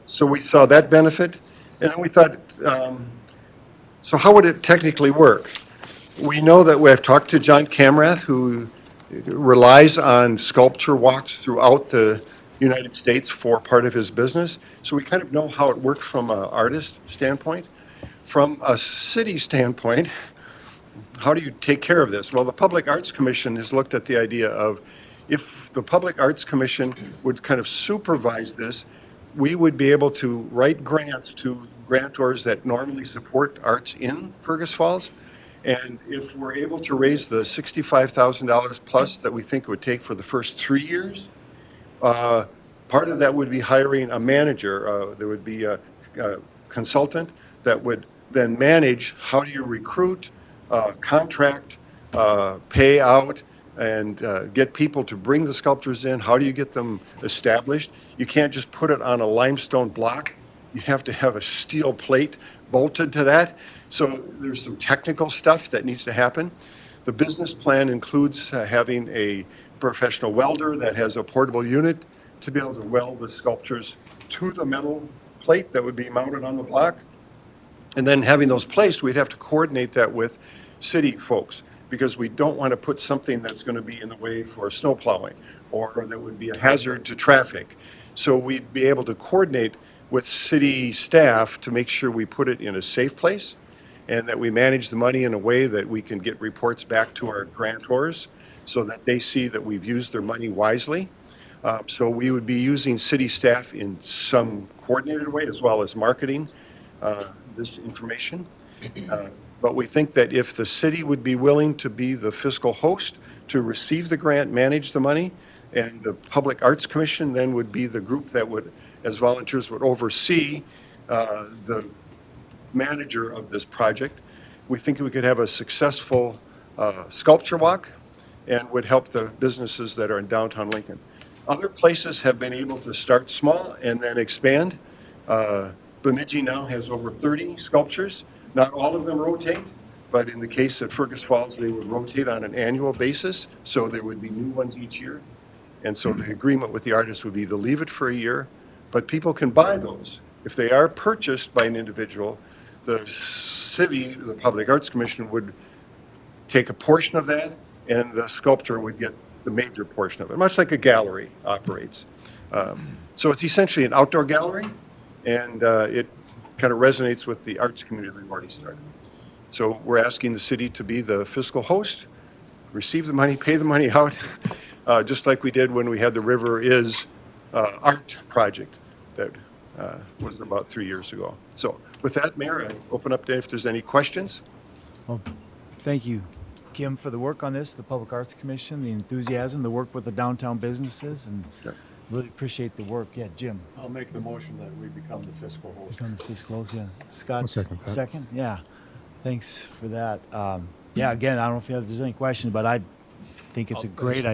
So we saw that benefit, and then we thought, so how would it technically work? We know that we have talked to John Camrath, who relies on sculpture walks throughout the United States for part of his business. So we kind of know how it works from an artist standpoint. From a city standpoint, how do you take care of this? Well, the Public Arts Commission has looked at the idea of if the Public Arts Commission would kind of supervise this, we would be able to write grants to grantors that normally support arts in Fergus Falls. And if we're able to raise the $65,000 plus that we think it would take for the first 3 years, part of that would be hiring a manager. There would be a consultant that would then manage how do you recruit, contract, pay out, and get people to bring the sculptures in. How do you get them established? You can't just put it on a limestone block. You have to have a steel plate bolted to that. So there's some technical stuff that needs to happen. The business plan includes having a professional welder that has a portable unit to be able to weld the sculptures to the metal plate that would be mounted on the block. And then having those placed, we'd have to coordinate that with city folks, because we don't want to put something that's going to be in the way for snow plowing or that would be a hazard to traffic. So we'd be able to coordinate with city staff to make sure we put it in a safe place and that we manage the money in a way that we can get reports back to our grantors so that they see that we've used their money wisely. So we would be using city staff in some coordinated way as well as marketing this information. But we think that if the city would be willing to be the fiscal host to receive the grant, manage the money, and the Public Arts Commission then would be the group that would, as volunteers, would oversee the manager of this project, we think we could have a successful sculpture walk and would help the businesses that are in downtown Lincoln. Other places have been able to start small and then expand. Bemidji now has over 30 sculptures. Not all of them rotate, but in the case of Fergus Falls, they would rotate on an annual basis, so there would be new ones each year. And so the agreement with the artist would be to leave it for a year, but people can buy those. If they are purchased by an individual, the city, the Public Arts Commission would take a portion of that, and the sculptor would get the major portion of it, much like a gallery operates. So it's essentially an outdoor gallery, and it kind of resonates with the arts community we've already started. So we're asking the city to be the fiscal host, receive the money, pay the money out, just like we did when we had the River Is art project that was about 3 years ago. So with that, Mayor, I open up to if there's any questions. Well, thank you, Kim, for the work on this, the Public Arts Commission, the enthusiasm, the work with the downtown businesses, and really appreciate the work. Yeah, Jim. I'll make the motion that we become the fiscal host. Become the fiscal host, yeah. Scott, I'll second that. second? Yeah. Thanks for that. Yeah, again, I don't know if there's any questions, but I think it's a great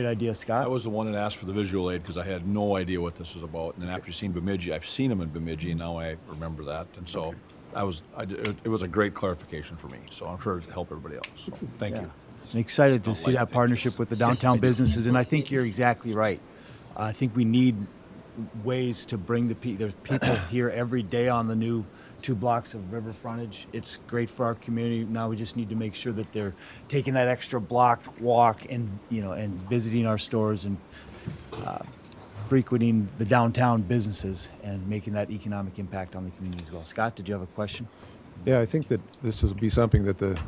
idea, Scott. I was the one that asked for the visual aid because I had no idea what this was about. And then after seeing Bemidji, I've seen them in Bemidji, and now I remember that. And so it was a great clarification for me. So I'm sure it'll help everybody else. So thank you. I'm excited to see that partnership with the downtown businesses, and I think you're exactly right. I think we need ways to bring there's people here every day on the new 2 blocks of river frontage. It's great for our community. Now we just need to make sure that they're taking that extra block walk and and visiting our stores and frequenting the downtown businesses and making that economic impact on the community as well. Scott, did you have a question? Yeah, I think that this will be something that the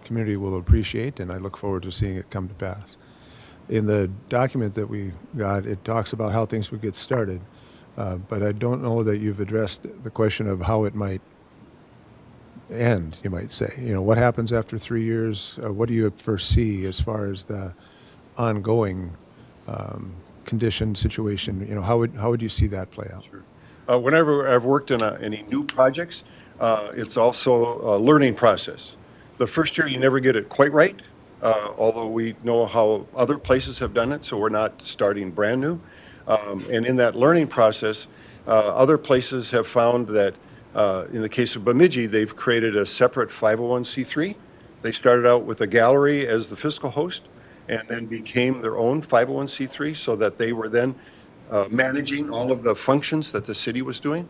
community will appreciate, and I look forward to seeing it come to pass. In the document that we got, it talks about how things would get started, but I don't know that you've addressed the question of how it might end, you might say. You know, what happens after 3 years? What do you foresee as far as the ongoing condition, situation? You know, how would you see that play out? Sure. Whenever I've worked in any new projects, it's also a learning process. The first year you never get it quite right, although we know how other places have done it, so we're not starting brand new. And in that learning process, other places have found that in the case of Bemidji, they've created a separate 501c3. They started out with a gallery as the fiscal host and then became their own 501c3 so that they were then managing all of the functions that the city was doing.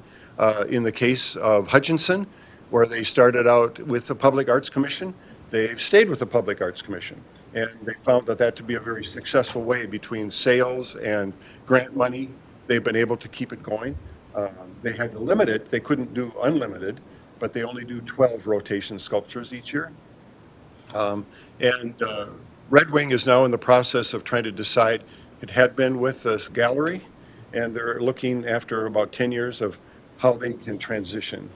In the case of Hutchinson, where they started out with the Public Arts Commission, they've stayed with the Public Arts Commission. And they found that to be a very successful way between sales and grant money. They've been able to keep it going. They had to limit it. They couldn't do unlimited, but they only do 12 rotation sculptures each year. Red Wing is now in the process of trying to decide. It had been with this gallery, and they're looking after about 10 years of how they can transition.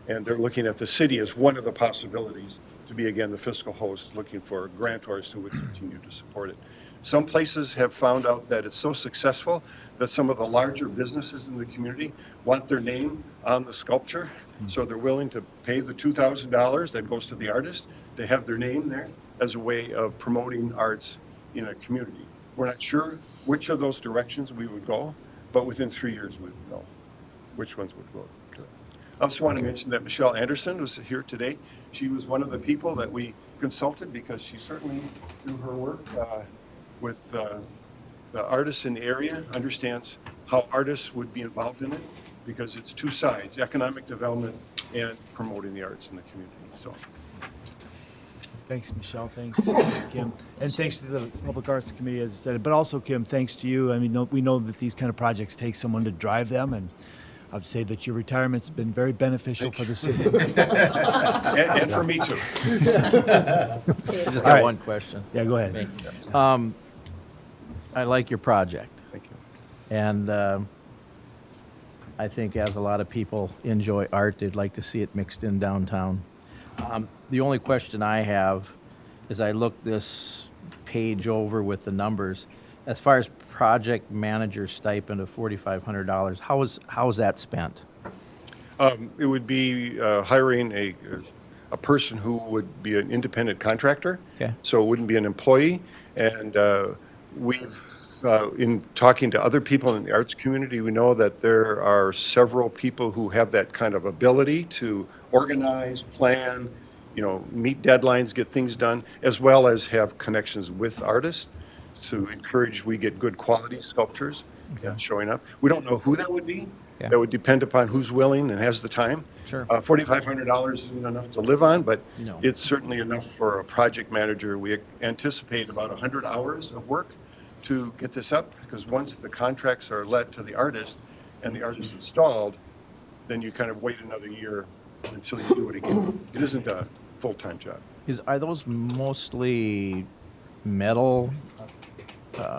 And they're looking at the city as one of the possibilities to be, again, the fiscal host, looking for grantors who would continue to support it. Some places have found out that it's so successful that some of the larger businesses in the community want their name on the sculpture. So they're willing to pay the $2,000 that goes to the artist to have their name there as a way of promoting arts in a community. We're not sure which of those directions we would go, but within 3 years we would know which ones would go to it. I also want to mention that Michelle Anderson was here today. She was one of the people that we consulted because she certainly, through her work with the artists in the area, understands how artists would be involved in it, because it's two sides, economic development and promoting the arts in the community. So, Thanks, Michelle. Thanks, Kim. And thanks to the Public Arts Committee, as I said. But also, Kim, thanks to you. I mean, we know that these kind of projects take someone to drive them, and I'd say that your retirement's been very beneficial for the city. and for me too. I just got All right. one question. Yeah, go ahead. I like your project. Thank you. And I think as a lot of people enjoy art, they'd like to see it mixed in downtown. The only question I have is I looked this page over with the numbers. As far as project manager stipend of $4,500, how is that spent? It would be hiring a person who would be an independent contractor. Okay. So it wouldn't be an employee. And we've, in talking to other people in the arts community, we know that there are several people who have that kind of ability to organize, plan, meet deadlines, get things done, as well as have connections with artists to encourage we get good quality sculptures showing up. We don't know who that would be. Yeah. That would depend upon who's willing and has the time. Sure. $4,500 isn't enough to live on, but No. it's certainly enough for a project manager. We anticipate about 100 hours of work to get this up, because once the contracts are let to the artist and the artist installed, then you kind of wait another year until you do it again. It isn't a full-time job. Are those mostly metal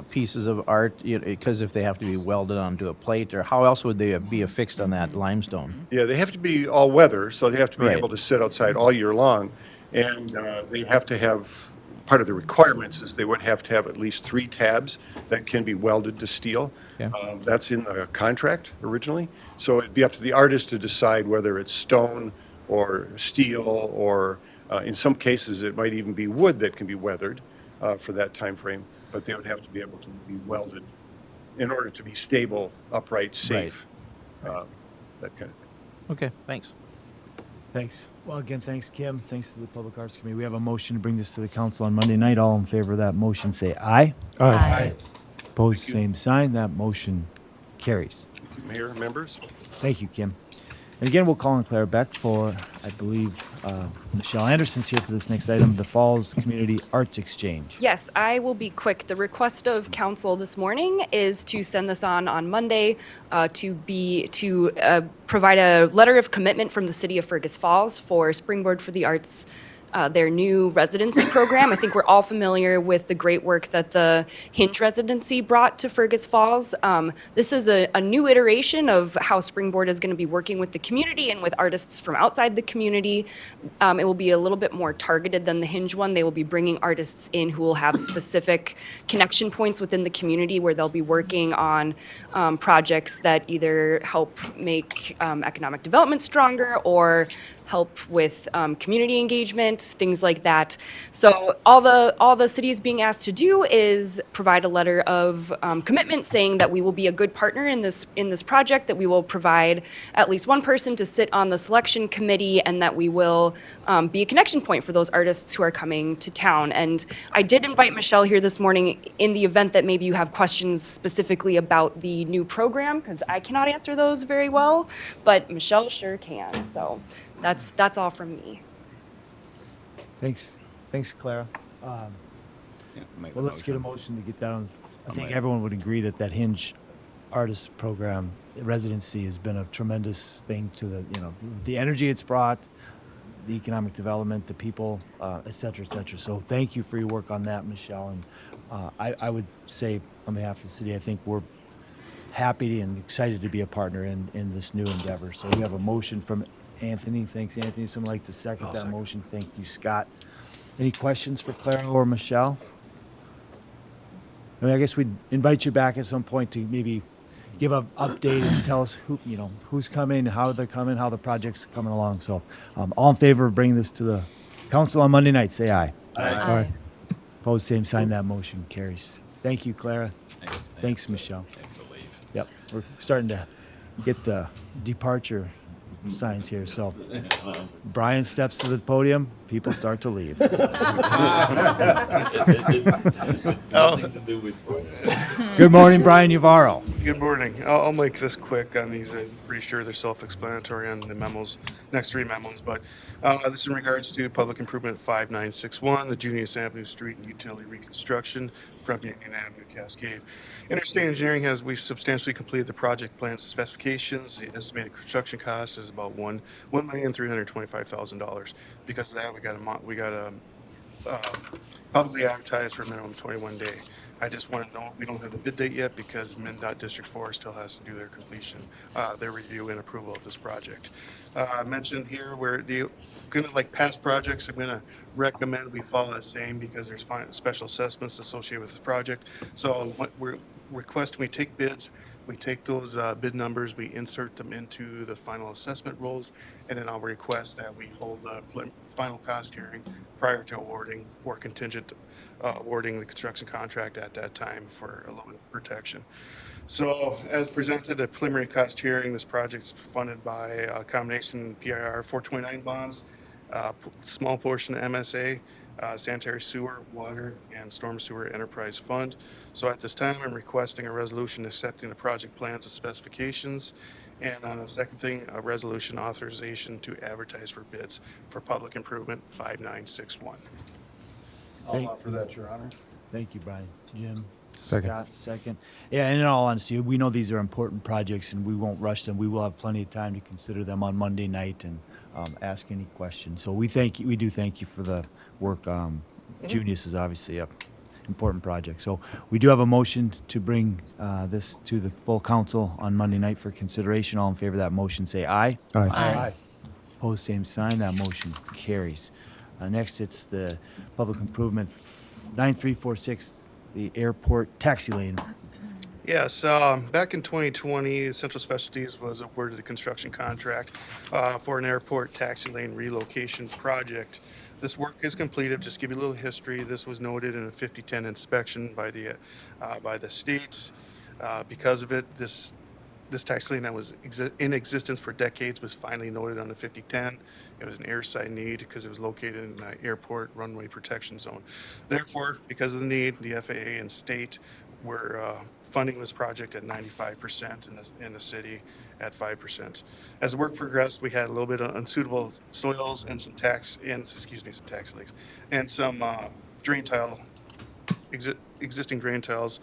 pieces of art? Because if they have to be welded onto a plate, or how else would they be affixed on that limestone? Yeah, they have to be all weather, so they have to be Right. able to sit outside all year long. And they have to have, part of the requirements is they would have to have at least 3 tabs that can be welded to steel. Yeah. That's in the contract originally. So it'd be up to the artist to decide whether it's stone or steel, or in some cases it might even be wood that can be weathered for that time frame. But they would have to be able to be welded in order to be stable, upright, safe, that kind of thing. Okay, thanks. Thanks. Well, again, thanks, Kim. Thanks to the Public Arts Committee. We have a motion to bring this to the council on Monday night. All in favor of that motion, say aye. Aye. Opposed, same sign. That motion carries. Mayor, members. Thank you, Kim. And again, we'll call on Clara Beck for, I believe, Michelle Anderson's here for this next item, the Falls Community Arts Exchange. Yes, I will be quick. The request of council this morning is to send this on Monday to provide a letter of commitment from the city of Fergus Falls for Springboard for the Arts, their new residency program. I think we're all familiar with the great work that the Hinge residency brought to Fergus Falls. This is a new iteration of how Springboard is going to be working with the community and with artists from outside the community. It will be a little bit more targeted than the Hinge one. They will be bringing artists in who will have specific connection points within the community where they'll be working on projects that either help make economic development stronger or help with community engagement, things like that. So all the city is being asked to do is provide a letter of commitment saying that we will be a good partner in this project, that we will provide at least one person to sit on the selection committee, and that we will be a connection point for those artists who are coming to town. And I did invite Michelle here this morning in the event that maybe you have questions specifically about the new program, because I cannot answer those very well, but Michelle sure can. So that's all from me. Thanks, Clara. Yeah, make the Well, let's get a motion to get that on. I think everyone would agree that Hinge artist program residency has been a tremendous thing to the energy it's brought, the economic development, the people, et cetera, et cetera. So thank you for your work on that, Michelle. And I would say on behalf of the city, I think we're happy and excited to be a partner in this new endeavor. So we have a motion from Anthony. Thanks, Anthony. Someone like to second that motion? Thank you, Scott. Any questions for Clara or Michelle? I guess we'd invite you back at some point to maybe give an update and tell us who's coming, how they're coming, how the project's coming along. So, all in favor of bringing this to the council on Monday night, say aye. Aye. Opposed, same sign. That motion carries. Thank you, Clara. Thanks, Michelle. Yep, we're starting to get the departure signs here. So Brian steps to the podium, people start to leave. Good morning, Brian Uvaro. Good morning. I'll make this quick on these. I'm pretty sure they're self-explanatory on the memos, next three memos, but this is in regards to public improvement 5961, the Junius Avenue Street and Utility Reconstruction from Union Avenue Cascade. Interstate Engineering we've substantially completed the project plans and specifications. The estimated construction cost is about $1,325,000. Because of that, we got a publicly advertised for a minimum 21 day. I just want to know, we don't have the bid date yet because MnDOT District 4 still has to do their completion, their review and approval of this project. I mentioned here where like past projects, I'm going to recommend we follow the same because there's special assessments associated with the project. So what we're requesting, we take bids, we take those bid numbers, we insert them into the final assessment rules, and then I'll request that we hold the final cost hearing prior to awarding or contingent awarding the construction contract at that time for a little bit of protection. So as presented at preliminary cost hearing, this project is funded by a combination PIR 429 bonds, small portion MSA, sanitary sewer, water, and storm sewer enterprise fund. So at this time, I'm requesting a resolution accepting the project plans and specifications. And the second thing, a resolution authorization to advertise for bids for public improvement 5961. I'll offer that, Your Honor. Thank you, Brian. Jim? Second. Scott, second. Yeah, and in all honesty, we know these are important projects and we won't rush them. We will have plenty of time to consider them on Monday night and ask any questions. So we do thank you for the work. Junius is obviously an important project. So we do have a motion to bring this to the full council on Monday night for consideration. All in favor of that motion, say aye. Aye. Aye. Opposed, same sign. That motion carries. Next, it's the public improvement 9346, the airport taxi lane. Yes, back in 2020, Central Specialties was awarded the construction contract for an airport taxi lane relocation project. This work is completed. Just to give you a little history, this was noted in a 5010 inspection by the state. Because of it, this taxi lane that was in existence for decades was finally noted on the 5010. It was an airside need because it was located in the airport runway protection zone. Therefore, because of the need, the FAA and state were funding this project at 95% in the city at 5%. As the work progressed, we had a little bit of unsuitable soils and some tax leaks and some drain tile, existing drain tiles.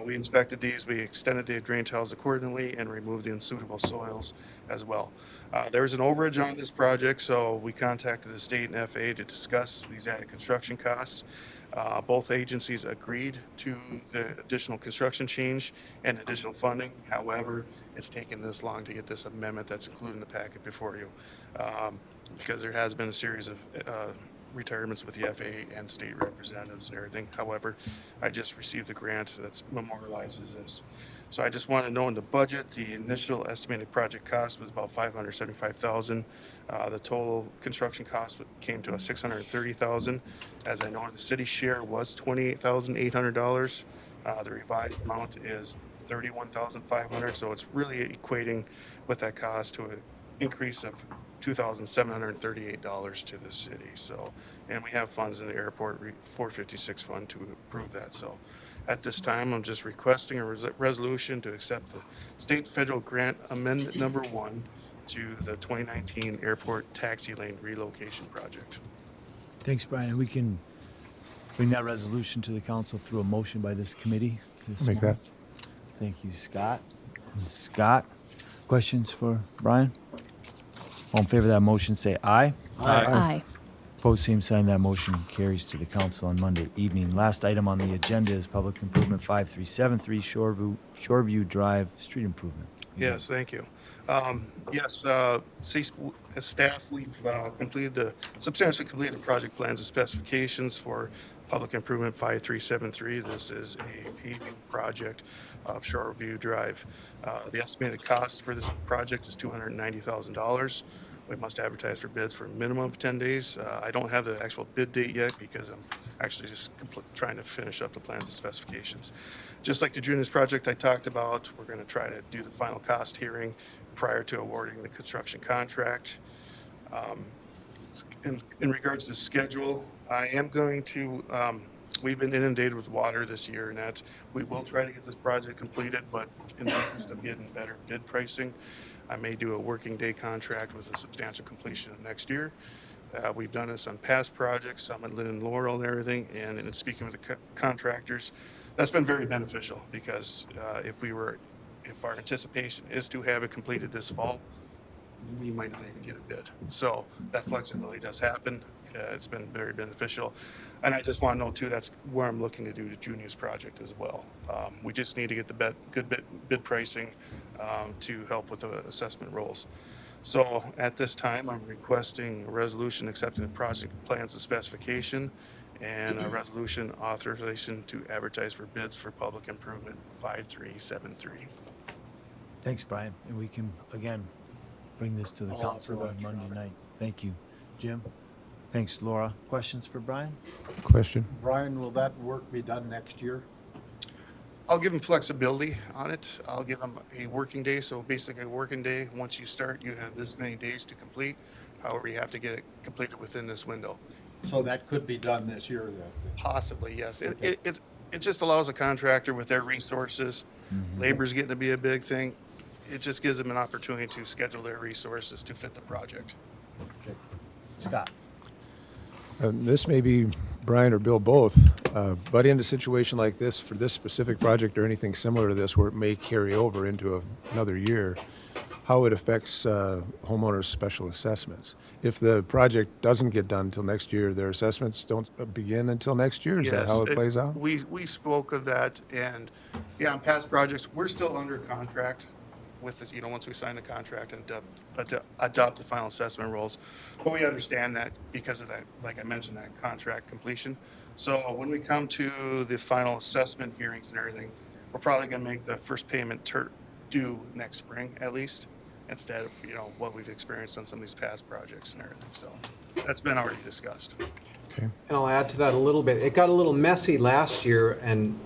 We inspected these, we extended the drain tiles accordingly and removed the unsuitable soils as well. There was an overage on this project, so we contacted the state and FAA to discuss these added construction costs. Both agencies agreed to the additional construction change and additional funding. However, it's taken this long to get this amendment that's included in the packet before you, because there has been a series of retirements with the FAA and state representatives and everything. However, I just received a grant that memorializes this. So I just want to know in the budget, the initial estimated project cost was about $575,000. The total construction cost came to $630,000. As I know, the city share was $28,800. The revised amount is $31,500. So it's really equating with that cost to an increase of $2,738 to the city. So, and we have funds in the airport 456 fund to approve that. So at this time, I'm just requesting a resolution to accept the state federal grant amendment number 1 to the 2019 airport taxi lane relocation project. Thanks, Brian. We can bring that resolution to the council through a motion by this committee. Make that. Thank you, Scott. And Scott, questions for Brian? All in favor of that motion, say aye. Aye. Opposed, same sign. That motion carries to the council on Monday evening. Last item on the agenda is Public Improvement 5373 Shoreview Drive Street Improvement. Yes, thank you. Yes, as staff, we've substantially completed the project plans and specifications for Public Improvement 5373. This is a paving project of Shoreview Drive. The estimated cost for this project is $290,000. We must advertise for bids for a minimum of 10 days. I don't have the actual bid date yet because I'm actually just trying to finish up the plans and specifications. Just like the Juniors project I talked about, we're going to try to do the final cost hearing prior to awarding the construction contract. In regards to the schedule, I am going to, we've been inundated with water this year, and we will try to get this project completed, but in the interest of getting better bid pricing, I may do a working day contract with a substantial completion of next year. We've done this on past projects, some at Lynn and Laurel and everything, and in speaking with the contractors, that's been very beneficial because if our anticipation is to have it completed this fall, we might not even get a bid. So that flexibility does happen. It's been very beneficial. And I just want to know too, that's where I'm looking to do the Juniors project as well. We just need to get the good bid pricing to help with the assessment rolls. So at this time, I'm requesting a resolution accepting the project plans and specification and a resolution authorization to advertise for bids for Public Improvement 5373. Thanks, Brian. And we can, again, bring this to the council on Monday night. Thank you. Jim? Thanks, Laura. Questions for Brian? Question? Brian, will that work be done next year? I'll give them flexibility on it. I'll give them a working day. So basically a working day, once you start, you have this many days to complete. However, you have to get it completed within this window. So that could be done this year then? Possibly, yes. Okay. It just allows a contractor with their resources. Labor's getting to be a big thing. It just gives them an opportunity to schedule their resources to fit the project. Okay. Scott? This may be Brian or Bill both, but in a situation like this, for this specific project or anything similar to this where it may carry over into another year, how it affects homeowners' special assessments. If the project doesn't get done until next year, their assessments don't begin until next year? Is that how it plays out? We spoke of that, and yeah, on past projects, we're still under contract with this, once we sign the contract and adopt the final assessment rules. But we understand that because of that, like I mentioned, that contract completion. So when we come to the final assessment hearings and everything, we're probably going to make the first payment due next spring at least, instead of what we've experienced on some of these past projects and everything. So that's been already discussed. Okay. And I'll add to that a little bit. It got a little messy last year, and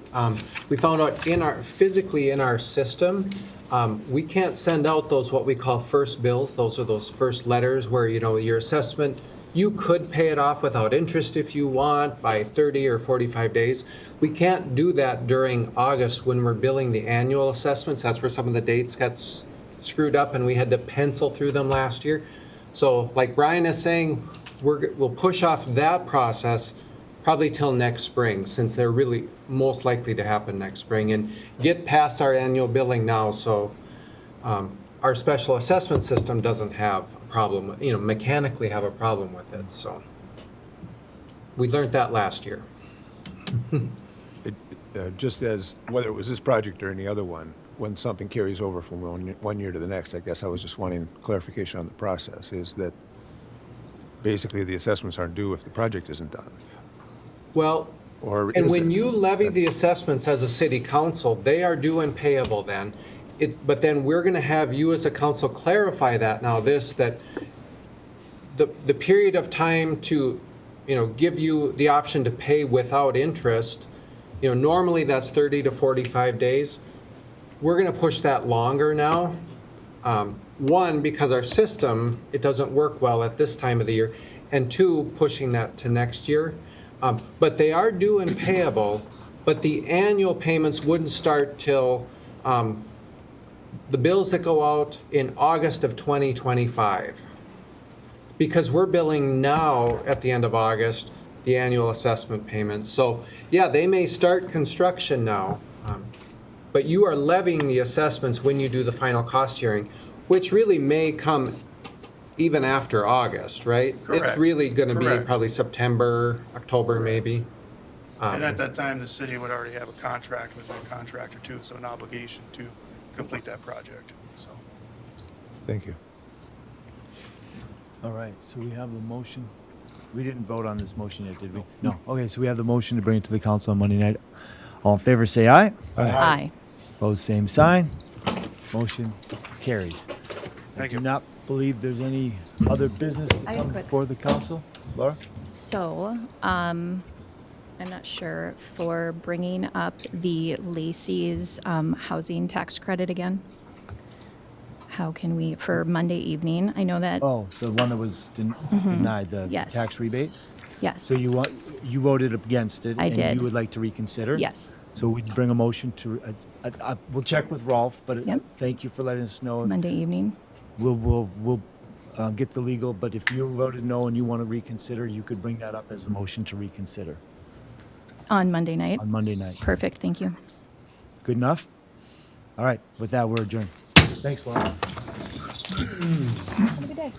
we found out physically in our system, we can't send out those what we call first bills. Those are those first letters where your assessment you could pay it off without interest if you want by 30 or 45 days. We can't do that during August when we're billing the annual assessments. That's where some of the dates got screwed up and we had to pencil through them last year. So like Brian is saying, we'll push off that process probably till next spring, since they're really most likely to happen next spring, and get past our annual billing now, so our special assessment system doesn't have a problem, mechanically have a problem with it, so. We learned that last year. Just as, whether it was this project or any other one, when something carries over from one year to the next, I guess I was just wanting clarification on the process, is that basically the assessments aren't due if the project isn't done. Well, Or and is when it? you levy the assessments as a city council, they are due and payable then. But then we're gonna have you as a council clarify that now, that the period of time to, give you the option to pay without interest, normally that's 30 to 45 days. We're gonna push that longer now. One, because our system, it doesn't work well at this time of the year, and two, pushing that to next year. But they are due and payable, but the annual payments wouldn't start till the bills that go out in August of 2025. Because we're billing now at the end of August, the annual assessment payments. So yeah, they may start construction now, but you are levying the assessments when you do the final cost hearing, which really may come even after August, right? It's Correct. really gonna be Correct. probably September, October maybe. And at that time, the city would already have a contract with their contractor too, so an obligation to complete that project, so. Thank you. All right, so we have the motion. We didn't vote on this motion yet, did we? No. Okay, so we have the motion to bring it to the council on Monday night. All in favor, say aye. Aye. Opposed, same sign. Motion carries. I Thank do you. not believe there's any other business to I have a come quick- before the council. Laura? So, I'm not sure for bringing up the Lacey's housing tax credit again. How can we, for Monday evening, I know that, Oh, the one that was denied, the Yes. tax rebate? yes, So you voted against it? I And did. you would like to reconsider? yes, So we'd bring a motion to, we'll check with Rolf, but Yep. thank you for letting us know. Monday evening. We'll get the legal, but if you voted no and you want to reconsider, you could bring that up as a motion to reconsider On Monday night? on Monday night. Perfect, thank you. Good enough? All right, with that, we're adjourned. Thanks, Laura. Have a good day.